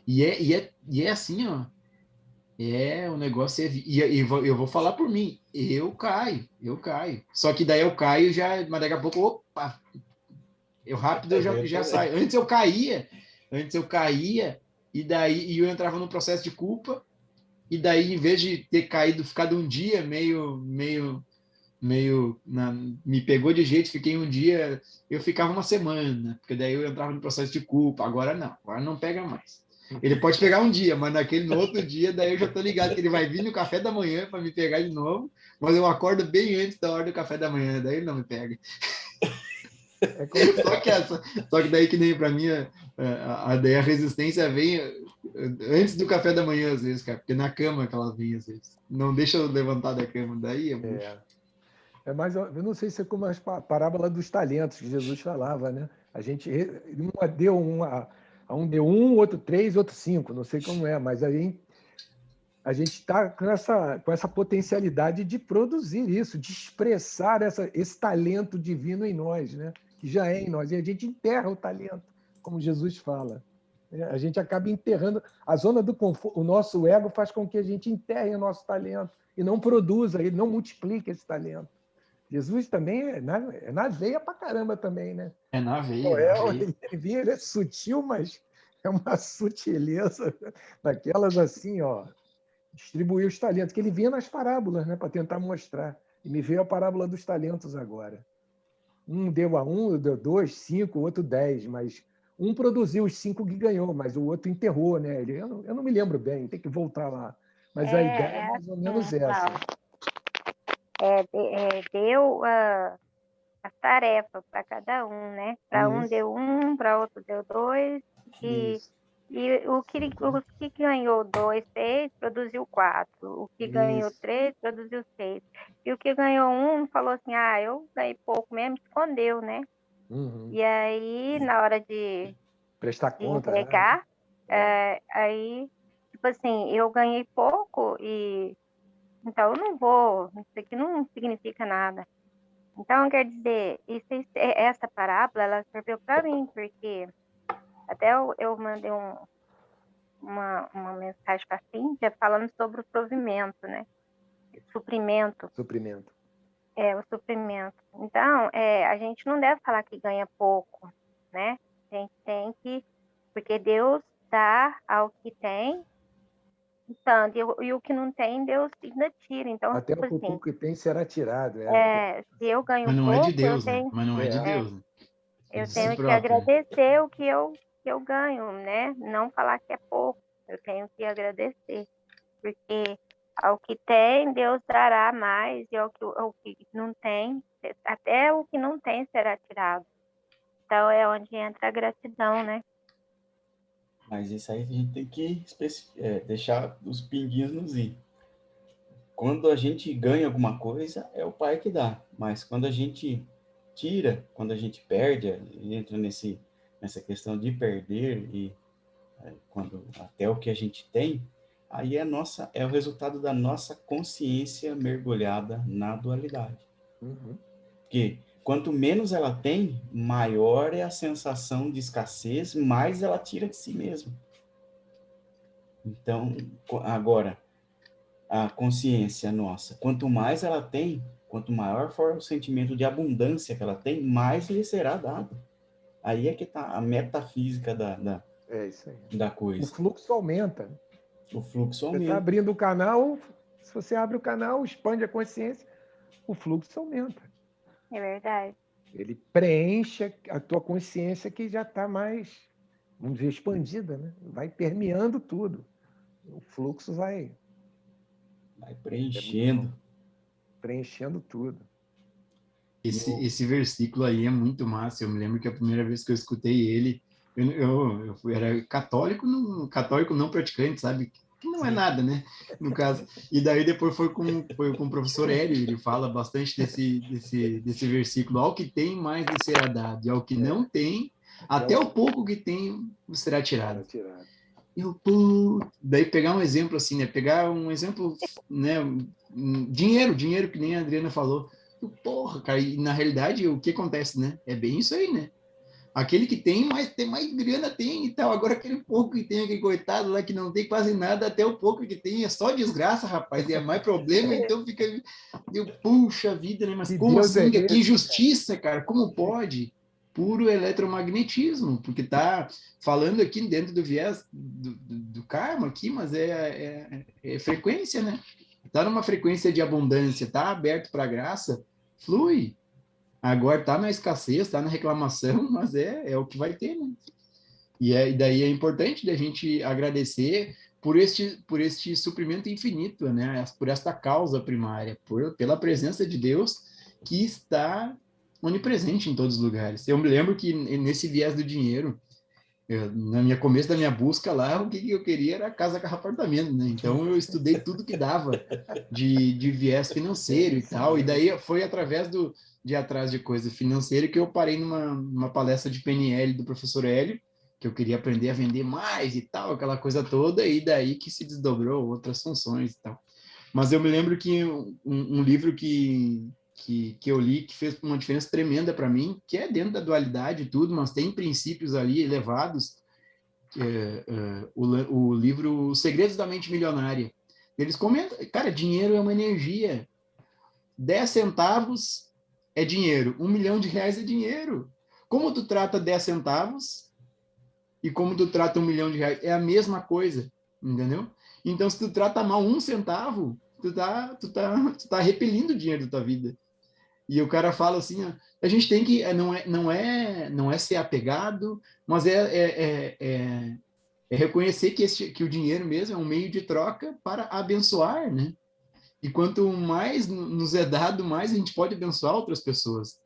S7: E é assim, ó. O negócio é. Eu vou falar por mim. Eu caio. Só que daí eu caio já, mas daqui a pouco, opa, eu já saio. Antes eu caía, e daí eu entrava no processo de culpa, e daí, em vez de ter caído, ficado um dia me pegou de jeito, fiquei um dia, eu ficava uma semana, porque daí eu entrava no processo de culpa. Agora não pega mais. Ele pode pegar um dia, mas no outro dia, daí eu já tô ligado que ele vai vir no café da manhã para me pegar de novo, mas eu acordo bem antes da hora do café da manhã, daí ele não me pega. Só que daí que nem para mim, daí a resistência vem antes do café da manhã, às vezes, cara, porque na cama que ela vem, às vezes. Não deixa eu levantar da cama, daí
S5: é mais, eu não sei se é como a parábola dos talentos que Jesus falava, né? A gente deu a um deu 1, outro 3, outro 5, não sei como é, mas aí a gente está com essa potencialidade de produzir isso, de expressar esse talento divino em nós, né? Que já é em nós. E a gente enterra o talento, como Jesus fala. A gente acaba enterrando. A zona do conforto, o nosso ego faz com que a gente enterre o nosso talento e não produza, ele não multiplique esse talento. Jesus também é na veia pra caramba também, né?
S7: É na veia.
S5: Ele é sutil, mas é uma sutileza daquelas assim, ó, distribuir os talentos, que ele vinha nas parábolas, né, para tentar mostrar. E me veio a parábola dos talentos agora. Um deu a 1, deu 2, 5, o outro 10, mas um produziu os 5 que ganhou, mas o outro enterrou, né? Eu não me lembro bem, tem que voltar lá. Mas a ideia é mais ou menos essa.
S8: Deu as tarefas para cada um, né? Para um deu 1, para outro deu 2, e o que ganhou 2, 6, produziu 4. O que ganhou 3, produziu 6. E o que ganhou 1 falou assim, eu ganhei pouco mesmo, escondeu, né? E aí, na hora de
S5: prestar conta,
S8: entregar, aí, tipo assim, eu ganhei pouco e então eu não vou, isso aqui não significa nada. Então, quer dizer, essa parábola, ela serviu para mim, porque até eu mandei uma mensagem para a Cíntia falando sobre o provimento, né? Suprimento. O suprimento. Então, a gente não deve falar que ganha pouco, né? A gente tem que... Porque Deus dá ao que tem, tanto, e o que não tem, Deus ainda tira. Então,
S5: até
S8: tipo
S5: o pouco
S8: assim,
S5: que tem será tirado.
S8: se eu ganho
S7: Mas não
S8: pouco,
S7: é de Deus,
S8: eu tenho...
S7: né? Mas não é de Deus, né?
S8: Eu tenho que agradecer o que eu ganho, né? Não falar que é pouco. Eu tenho que agradecer. Porque ao que tem, Deus dará mais. E ao que não tem, até o que não tem será tirado. Então é onde entra a gratidão, né?
S1: Mas isso aí a gente tem que deixar os pinguinhos nos i. Quando a gente ganha alguma coisa, é o pai que dá. Mas quando a gente tira, quando a gente perde, entra nessa questão de perder e quando até o que a gente tem, aí é o resultado da nossa consciência mergulhada na dualidade. Porque quanto menos ela tem, maior é a sensação de escassez, mais ela tira de si mesma. Então, agora, a consciência nossa, quanto mais ela tem, quanto maior for o sentimento de abundância que ela tem, mais lhe será dado. Aí é que está a metafísica
S5: É isso aí.
S1: da
S5: O
S1: coisa.
S5: fluxo aumenta.
S1: O fluxo
S5: Você está
S1: aumenta.
S5: abrindo o canal, se você abre o canal, expande a consciência, o fluxo aumenta.
S8: É verdade.
S5: Ele preenche a tua consciência que já está mais, vamos dizer, expandida, né? Vai permeando tudo. O fluxo vai
S1: Vai
S5: é muito
S1: preenchendo.
S5: bom, preenchendo tudo.
S7: Esse versículo aí é muito massa. Eu me lembro que a primeira vez que eu escutei ele, era católico não praticante, sabe? Que não é nada, né? No caso. E daí depois foi com o professor Hélio, ele fala bastante desse versículo. Ao que tem, mais lhe será dado. E ao que não tem, até o pouco que tem, será tirado. Daí pegar um exemplo assim, né? Pegar um exemplo, né? Dinheiro, que nem a Adriana falou. Porra, cara, e na realidade o que acontece, né? É bem isso aí, né? Aquele que tem mais grana tem e tal. Agora aquele pouco que tem, aquele coitado lá que não tem quase nada, até o pouco que tem é só desgraça, rapaz. E é mais problema, então fica. Puxa vida, né? Mas
S5: Que
S7: como
S5: Deus
S7: assim?
S5: é
S7: Que
S5: esse,
S7: injustiça, cara. Como pode? Puro eletromagnetismo, porque tá falando aqui dentro do viés do karma aqui, mas é frequência, né? Tá numa frequência de abundância, tá aberto para graça, flui. Agora tá na escassez, tá na reclamação, mas é o que vai ter, né? E daí é importante a gente agradecer por este suprimento infinito, né? Por esta causa primária, pela presença de Deus que está onipresente em todos os lugares. Eu me lembro que nesse viés do dinheiro, no começo da minha busca lá, o que eu queria era casa com apartamento, né? Então eu estudei tudo que dava de viés financeiro e tal, e daí foi através de atrás de coisa financeira que eu parei numa palestra de PNL do professor Hélio, que eu queria aprender a vender mais e tal, aquela coisa toda, e daí que se desdobrou outras funções e tal. Mas eu me lembro que um livro que eu li, que fez uma diferença tremenda para mim, que é dentro da dualidade e tudo, mas tem princípios ali elevados, o livro Os Segredos da Mente Milionária. Eles comentam, cara, dinheiro é uma energia. 10 centavos é dinheiro, R$1 milhão é dinheiro. Como tu trata 10 centavos e como tu trata R$1 milhão é a mesma coisa, entendeu? Então, se tu trata mal 1 centavo, tu tá repelindo o dinheiro da tua vida. E o cara fala assim, ó, a gente tem que, não é ser apegado, mas é reconhecer que o dinheiro mesmo é um meio de troca para abençoar, né? E quanto mais nos é dado, mais a gente pode abençoar outras pessoas.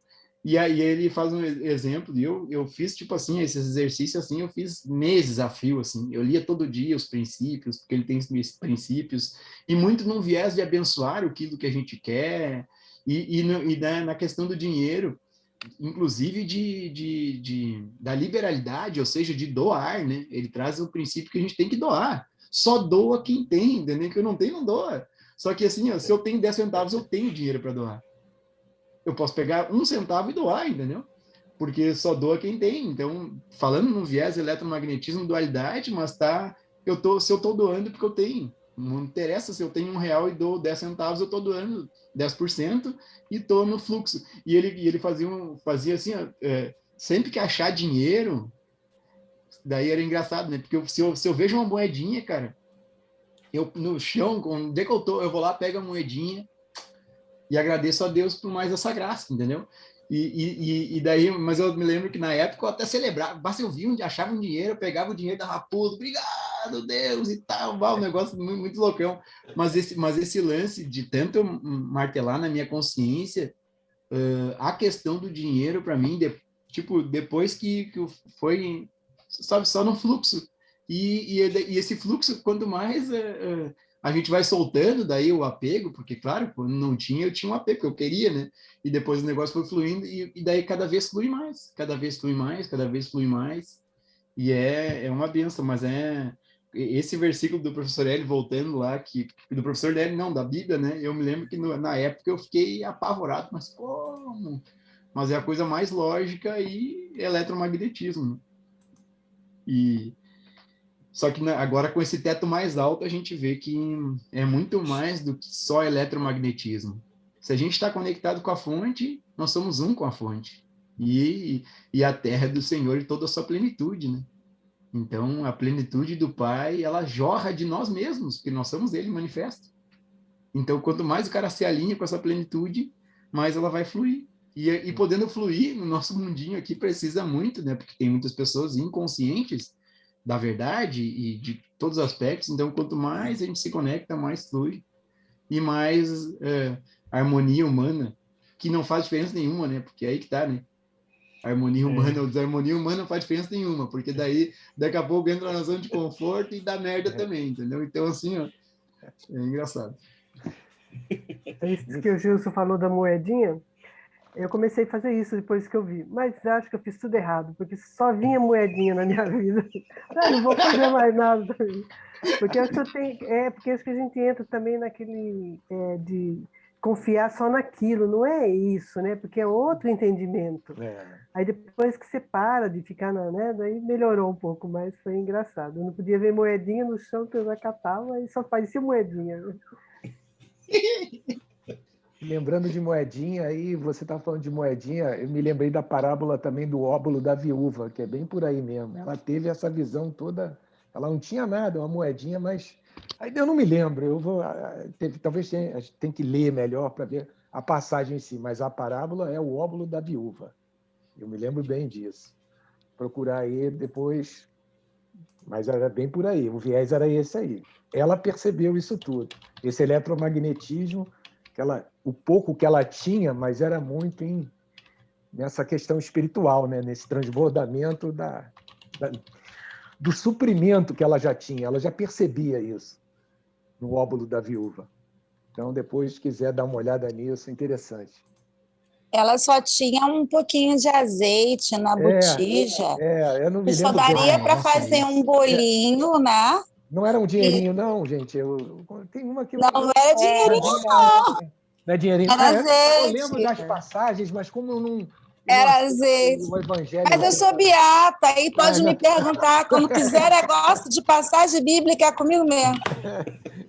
S7: E aí ele faz um exemplo, e eu fiz, tipo assim, esses exercícios, assim, eu fiz meses a fio, assim, eu lia todo dia os princípios, porque ele tem esses princípios, e muito num viés de abençoar aquilo que a gente quer, e na questão do dinheiro, inclusive da liberalidade, ou seja, de doar, né? Ele traz o princípio que a gente tem que doar. Só doa quem tem, entendeu? Que eu não tenho, não doa. Só que assim, ó, se eu tenho 10 centavos, eu tenho dinheiro para doar. Eu posso pegar 1 centavo e doar, entendeu? Porque só doa quem tem. Então, falando no viés eletromagnetismo, dualidade, mas se eu tô doando porque eu tenho. Não interessa se eu tenho R$1 e dou 10 centavos, eu estou doando 10% e estou no fluxo. E ele fazia assim, ó, sempre que achar dinheiro, daí era engraçado, né? Porque se eu vejo uma moedinha, cara, eu no chão, onde é que eu tô, eu vou lá, pego a moedinha e agradeço a Deus por mais essa graça, entendeu? E daí, mas eu me lembro que na época eu até celebrava, basta eu vir, achava um dinheiro, eu pegava o dinheiro da raposa, obrigado, Deus, e tal, um negócio muito, muito loucão. Mas esse lance de tanto martelar na minha consciência, a questão do dinheiro, para mim, depois que foi, sabe, só no fluxo. E esse fluxo, quanto mais a gente vai soltando daí o apego, porque, claro, quando não tinha, eu tinha um apego, que eu queria, né? E depois o negócio foi fluindo, e daí cada vez flui mais, cada vez flui mais, cada vez flui mais. E é uma benção, mas esse versículo do professor Hélio, voltando lá, do professor Hélio, não, da Bíblia, né? Eu me lembro que na época eu fiquei apavorado, mas como? Mas é a coisa mais lógica e eletromagnetismo, né? Só que agora com esse teto mais alto a gente vê que é muito mais do que só eletromagnetismo. Se a gente está conectado com a fonte, nós somos um com a fonte. E a terra é do Senhor e toda a sua plenitude, né? Então, a plenitude do Pai, ela jorra de nós mesmos, porque nós somos Ele manifesto. Então, quanto mais o cara se alinha com essa plenitude, mais ela vai fluir. E podendo fluir, no nosso mundinho aqui precisa muito, né? Porque tem muitas pessoas inconscientes da verdade e de todos os aspectos. Então, quanto mais a gente se conecta, mais flui. E mais harmonia humana, que não faz diferença nenhuma, né? Porque é aí que tá, né? Harmonia humana ou desarmonia humana não faz diferença nenhuma, porque daí, daqui a pouco, entra na zona de conforto e dá merda também, entendeu? Então, assim, ó, é engraçado.
S9: É isso que o Gilson falou da moedinha. Eu comecei a fazer isso depois que eu vi, mas acho que eu fiz tudo errado, porque só vinha moedinha na minha vida. Não vou fazer mais nada também. Porque acho que porque acho que a gente entra também naquele de confiar só naquilo, não é isso, né? Porque é outro entendimento. Aí depois que você para de ficar né? Daí melhorou um pouco, mas foi engraçado. Eu não podia ver moedinha no chão que eu já catava e só parecia moedinha.
S5: Lembrando de moedinha, aí você está falando de moedinha, eu me lembrei da parábola também do óbolo da viúva, que é bem por aí mesmo. Ela teve essa visão toda, ela não tinha nada, uma moedinha, mas aí eu não me lembro. Talvez tenha que ler melhor para ver a passagem em si, mas a parábola é o óbolo da viúva. Eu me lembro bem disso. Procurar aí depois, mas era bem por aí. O viés era esse aí. Ela percebeu isso tudo, esse eletromagnetismo. O pouco que ela tinha, mas era muito nessa questão espiritual, né? Nesse transbordamento do suprimento que ela já tinha. Ela já percebia isso no óbolo da viúva. Então, depois, se quiser dar uma olhada nisso, é interessante.
S10: Ela só tinha um pouquinho de azeite na botija.
S5: Eu não me
S10: só
S5: lembro
S10: daria
S5: bem.
S10: para fazer um bolinho, né?
S5: Não era um dinheirinho, não, gente. Tem uma que...
S10: Não era dinheirinho, não.
S5: Não é dinheirinho?
S10: Era azeite.
S5: Eu lembro das passagens, mas como eu não...
S10: Era azeite.
S5: O evangelho...
S10: Mas eu sou beata, aí pode me perguntar. Quando quiser negócio de passagem bíblica, é comigo mesmo.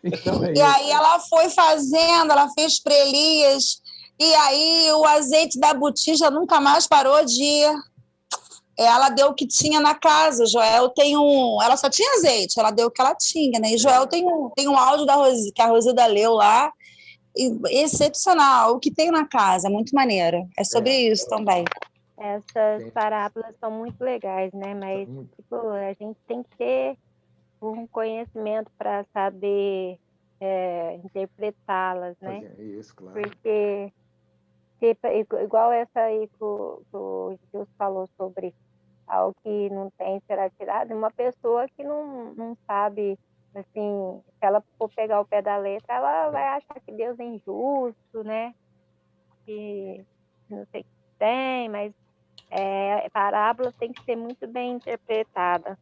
S5: Então
S10: e aí ela foi fazendo, ela fez prelias, e aí o azeite da botija nunca mais parou de... Ela deu o que tinha na casa. Joel tem ela só tinha azeite, ela deu o que ela tinha, né? E Joel tem um áudio que a Rosilda leu lá, excepcional. O que tem na casa, muito maneiro. É sobre isso também.
S8: Essas parábolas são muito legais, né? Mas tipo, a gente tem que ter um conhecimento para saber interpretá-las, né?
S5: Isso, claro.
S8: Porque igual essa aí que o Jesus falou sobre algo que não tem será tirado, uma pessoa que não sabe, assim, se ela for pegar o pé da letra, ela vai achar que Deus é injusto, né? Que não sei o que tem, mas parábola tem que ser muito bem interpretada.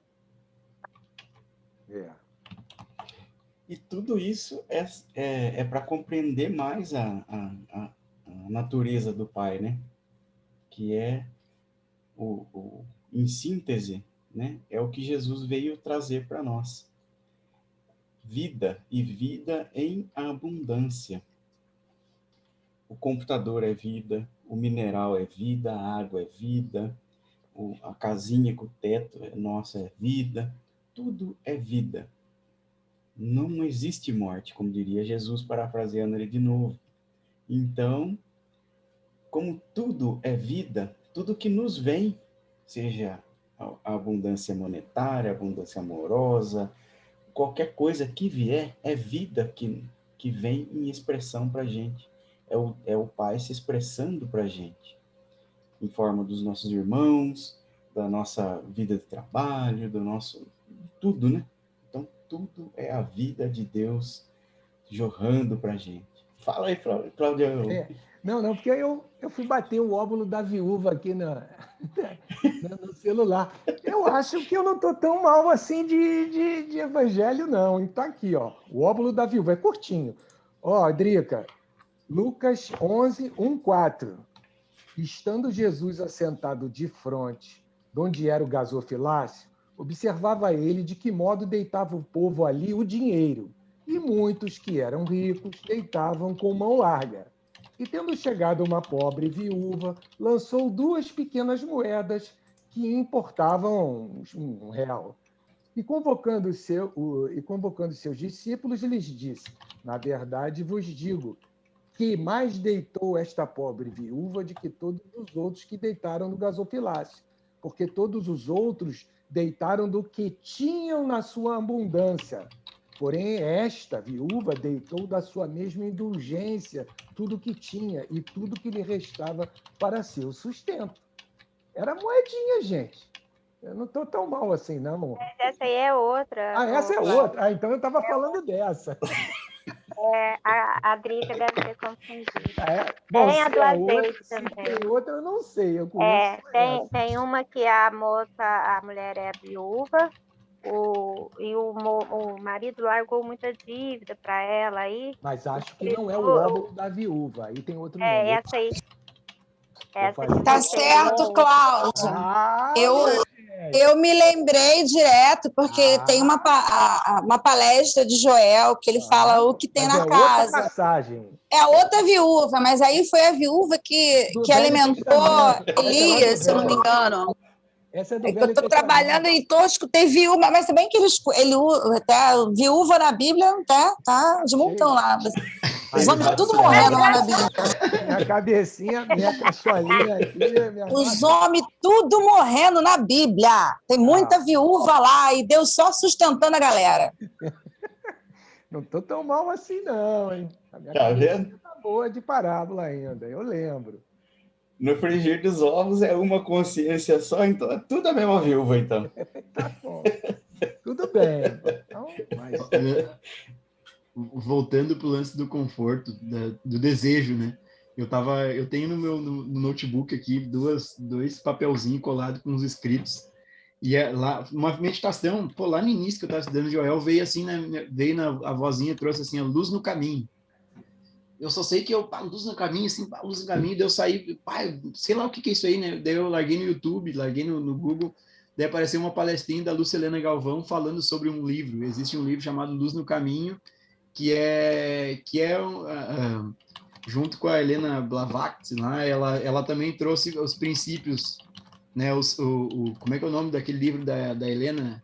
S1: E tudo isso é para compreender mais a natureza do Pai, né? Que é em síntese, né? É o que Jesus veio trazer para nós. Vida e vida em abundância. O computador é vida, o mineral é vida, a água é vida, a casinha com o teto nossa é vida, tudo é vida. Não existe morte, como diria Jesus, parafraseando ele de novo. Então, como tudo é vida, tudo que nos vem, seja a abundância monetária, a abundância amorosa, qualquer coisa que vier, é vida que vem em expressão para a gente. É o Pai se expressando para a gente, em forma dos nossos irmãos, da nossa vida de trabalho, do nosso... tudo, né? Então, tudo é a vida de Deus jorrando para a gente. Fala aí, Cláudia.
S5: Não, porque eu fui bater o óbolo da viúva aqui no celular. Eu acho que eu não estou tão mal assim de evangelho, não. Então, aqui, ó, o óbolo da viúva, é curtinho. Ó, Drica, Lucas 11, 1:4. Estando Jesus assentado de fronte, de onde era o gasofilácio, observava ele de que modo deitava o povo ali o dinheiro, e muitos que eram ricos deitavam com mão larga. E, tendo chegado uma pobre viúva, lançou 2 pequenas moedas que importavam R$1, E convocando seus discípulos, lhes disse: na verdade vos digo que mais deitou esta pobre viúva do que todos os outros que deitaram no gasofilácio, porque todos os outros deitaram do que tinham na sua abundância. Porém, esta viúva deitou da sua mesma indulgência tudo o que tinha e tudo que lhe restava para seu sustento. Era moedinha, gente. Eu não estou tão mal assim, não.
S8: Mas essa aí é outra.
S5: Ah, essa é outra? Ah, então eu estava falando dessa.
S8: A Drica deve ter confundido.
S5: Bom,
S8: tem a do azeite
S5: outra,
S8: também.
S5: Se tem outra, eu não sei. Eu conheço
S8: tem uma que a mulher é viúva, o marido largou muita dívida para ela aí.
S5: Mas acho que não é o óbolo da viúva. Aí tem outro nome.
S8: Essa aí.
S10: Tá certo, Cláudio. Eu me lembrei direto, porque tem uma palestra de Joel que ele fala o que tem na casa.
S5: Outra passagem.
S10: É outra viúva, mas aí foi a viúva que alimentou Elias, se eu não me engano.
S5: Essa é do
S10: eu estou trabalhando e escutei viúva, mas também que ele até viúva na Bíblia tá de montão lá. Os homens tudo morrendo lá na Bíblia.
S5: Minha cabecinha, minha cacholinha aqui.
S10: Os homens tudo morrendo na Bíblia. Tem muita viúva lá e Deus só sustentando a galera.
S5: Não estou tão mal assim, não, hein? A minha
S1: vendo?
S5: Tá boa de parábola ainda, eu lembro.
S1: No frigir dos ovos é uma consciência só, então é tudo a mesma viúva, então.
S5: Tá bom. Tudo bem. Então,
S7: Voltando para o lance do conforto, do desejo, né? Eu tenho no meu no notebook aqui dois papelzinhos colados com os escritos. E lá, uma meditação, lá no início que eu estava estudando Joel, veio assim, a vozinha trouxe assim, a luz no caminho. Eu só sei que luz no caminho, assim, luz no caminho, daí eu saí, sei lá o que é isso aí, né? Daí eu larguei no YouTube, larguei no Google, daí apareceu uma palestrinha da Lucilena Galvão falando sobre um livro. Existe um livro chamado Luz no Caminho, que é junto com a Helena Blavatsky lá, ela também trouxe os princípios, né? Como é que é o nome daquele livro da Helena?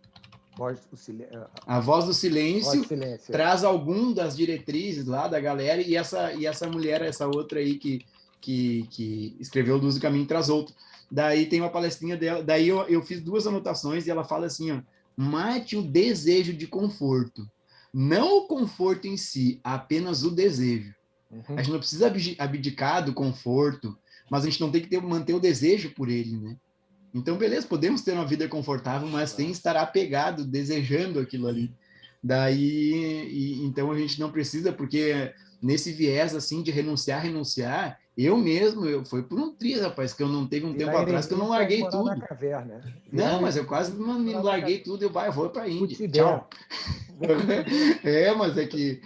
S7: A Voz do Silêncio, traz algum das diretrizes lá da galera, e essa mulher, essa outra aí que escreveu Luz do Caminho, traz outro. Daí tem uma palestrinha dela, daí eu fiz 2 anotações e ela fala assim, ó: mate o desejo de conforto, não o conforto em si, apenas o desejo. A gente não precisa abdicar do conforto, mas a gente não tem que manter o desejo por ele, né? Então, beleza, podemos ter uma vida confortável, mas sem estar apegado, desejando aquilo ali. Daí, então a gente não precisa, porque nesse viés, assim, de renunciar, foi por um triz, rapaz, que eu não teve um tempo atrás que eu não larguei tudo.
S5: Na caverna.
S7: Não, mas eu quase me larguei tudo, eu vou para a Índia.
S5: Tchau.
S7: Mas é que,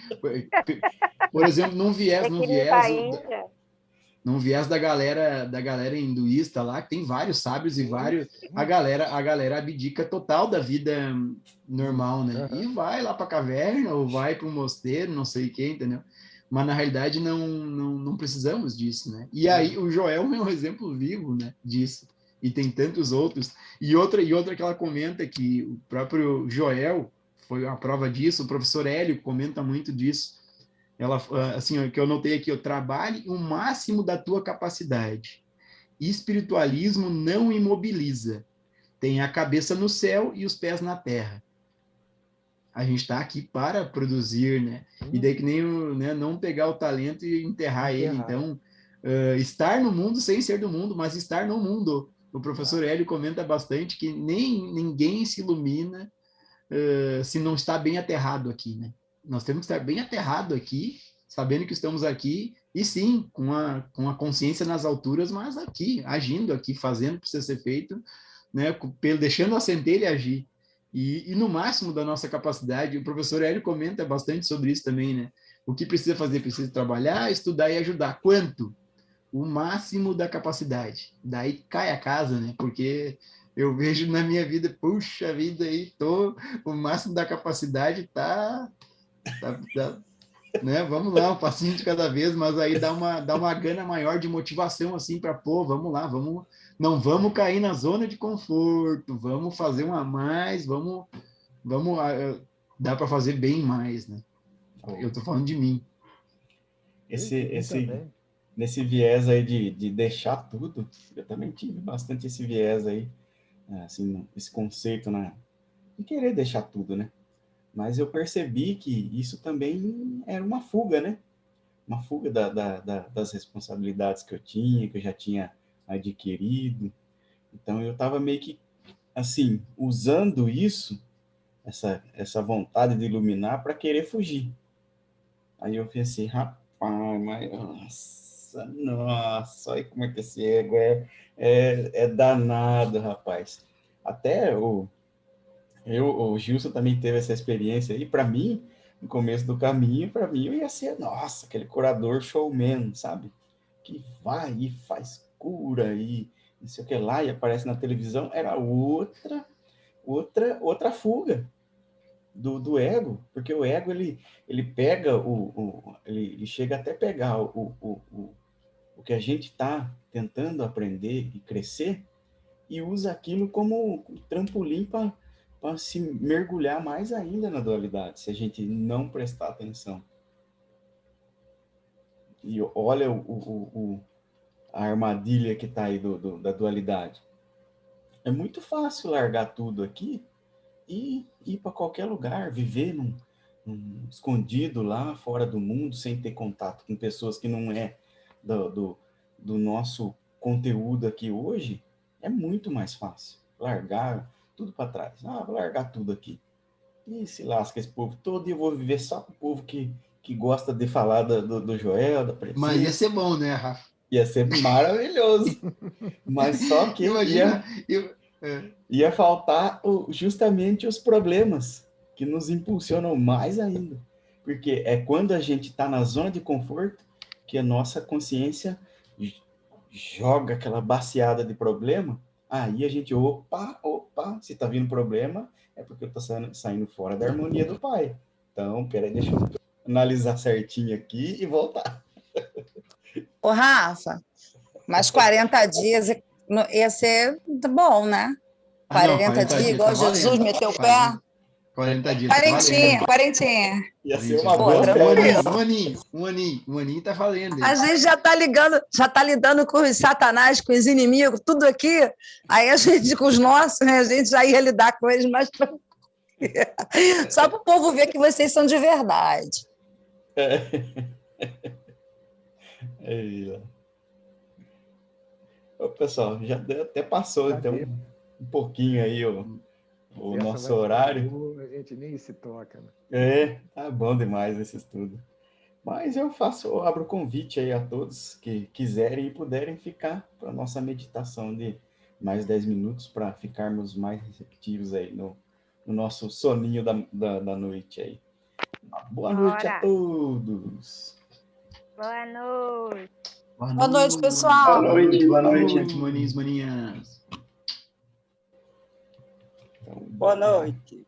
S7: por exemplo, num viés da galera hinduísta lá, que tem vários sábios e vários, a galera abdica total da vida normal, né? E vai lá para a caverna ou vai para um mosteiro, não sei o que, entendeu? Mas na realidade não precisamos disso, né? E aí o Joel é um exemplo vivo, né, disso. E tem tantos outros. E outra que ela comenta que o próprio Joel foi a prova disso, o professor Hélio comenta muito disso. Ela, assim, que eu notei aqui, trabalhe o máximo da tua capacidade. Espiritualismo não imobiliza. Tem a cabeça no céu e os pés na terra. A gente está aqui para produzir, né? E daí que nem não pegar o talento e enterrar ele. Então, estar no mundo sem ser do mundo, mas estar no mundo. O professor Hélio comenta bastante que ninguém se ilumina se não está bem aterrado aqui, né? Nós temos que estar bem aterrado aqui, sabendo que estamos aqui, e sim, com a consciência nas alturas, mas aqui, agindo aqui, fazendo o que precisa ser feito, né? Deixando a centelha agir. E no máximo da nossa capacidade, o professor Hélio comenta bastante sobre isso também, né? O que precisa fazer? Precisa trabalhar, estudar e ajudar. Quanto? O máximo da capacidade. Daí cai a casa, né? Porque eu vejo na minha vida, puxa vida, aí o máximo da capacidade tá, né? Vamos lá, um passinho de cada vez, mas aí dá uma gana maior de motivação, assim, para, vamos lá, não vamos cair na zona de conforto, vamos fazer um a mais, vamos dá para fazer bem mais, né? Eu tô falando de mim.
S1: Nesse viés aí de deixar tudo, eu também tive bastante esse viés aí, assim, esse conceito de querer deixar tudo, né? Mas eu percebi que isso também era uma fuga, né? Uma fuga das responsabilidades que eu já tinha adquirido. Então eu estava meio que, assim, usando isso, essa vontade de iluminar para querer fugir. Aí eu pensei, rapaz, mas nossa, olha como é que esse ego é danado, rapaz. Até o Gilson também teve essa experiência aí. Para mim, no começo do caminho, para mim eu ia ser, nossa, aquele curador showman, sabe? Que vai e faz cura e não sei o que lá, e aparece na televisão. Era outra fuga do ego, porque o ego ele pega ele chega até pegar o que a gente está tentando aprender e crescer e usa aquilo como trampolim para se mergulhar mais ainda na dualidade, se a gente não prestar atenção. E olha a armadilha que está aí da dualidade. É muito fácil largar tudo aqui e ir para qualquer lugar, viver escondido lá fora do mundo, sem ter contato com pessoas que não é do nosso conteúdo aqui hoje. É muito mais fácil largar tudo para trás. Vou largar tudo aqui. E se lasca esse povo todo e eu vou viver só com o povo que gosta de falar do Joel, da Pretinha.
S7: Mas ia ser bom, né, Rafa?
S1: Ia ser maravilhoso. Mas só que
S7: Imagina,
S1: ia faltar justamente os problemas que nos impulsionam mais ainda. Porque é quando a gente está na zona de conforto que a nossa consciência joga aquela baciada de problema. Aí a gente, opa, se está vindo problema, é porque eu estou saindo fora da harmonia do pai. Então, peraí, deixa eu analisar certinho aqui e voltar.
S10: Ô, Rafa, mas 40 dias ia ser bom, né? 40 dias, igual
S7: tá
S10: Jesus meteu o pé.
S7: 40 dias.
S10: Quarentinha.
S1: Ia ser uma boa.
S7: Um aninho tá valendo.
S10: A gente já tá lidando com os satanás, com os inimigos, tudo aqui. Aí a gente, com os nossos, né? A gente já ia lidar com eles mais tranquilo. Só para o povo ver que vocês são de verdade.
S1: Ô, pessoal, já até passou, então, um pouquinho aí o nosso horário.
S5: A gente nem se toca, né?
S1: Tá bom demais esse estudo. Mas eu abro o convite aí a todos que quiserem e puderem ficar para a nossa meditação de mais 10 minutos para ficarmos mais receptivos aí no nosso soninho da noite aí. Boa noite a todos.
S8: Boa noite.
S10: Boa noite, pessoal.
S7: Boa noite, maninhos, maninhas.
S1: Então,
S11: boa noite.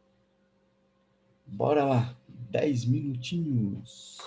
S1: Bora lá, 10 minutinhos.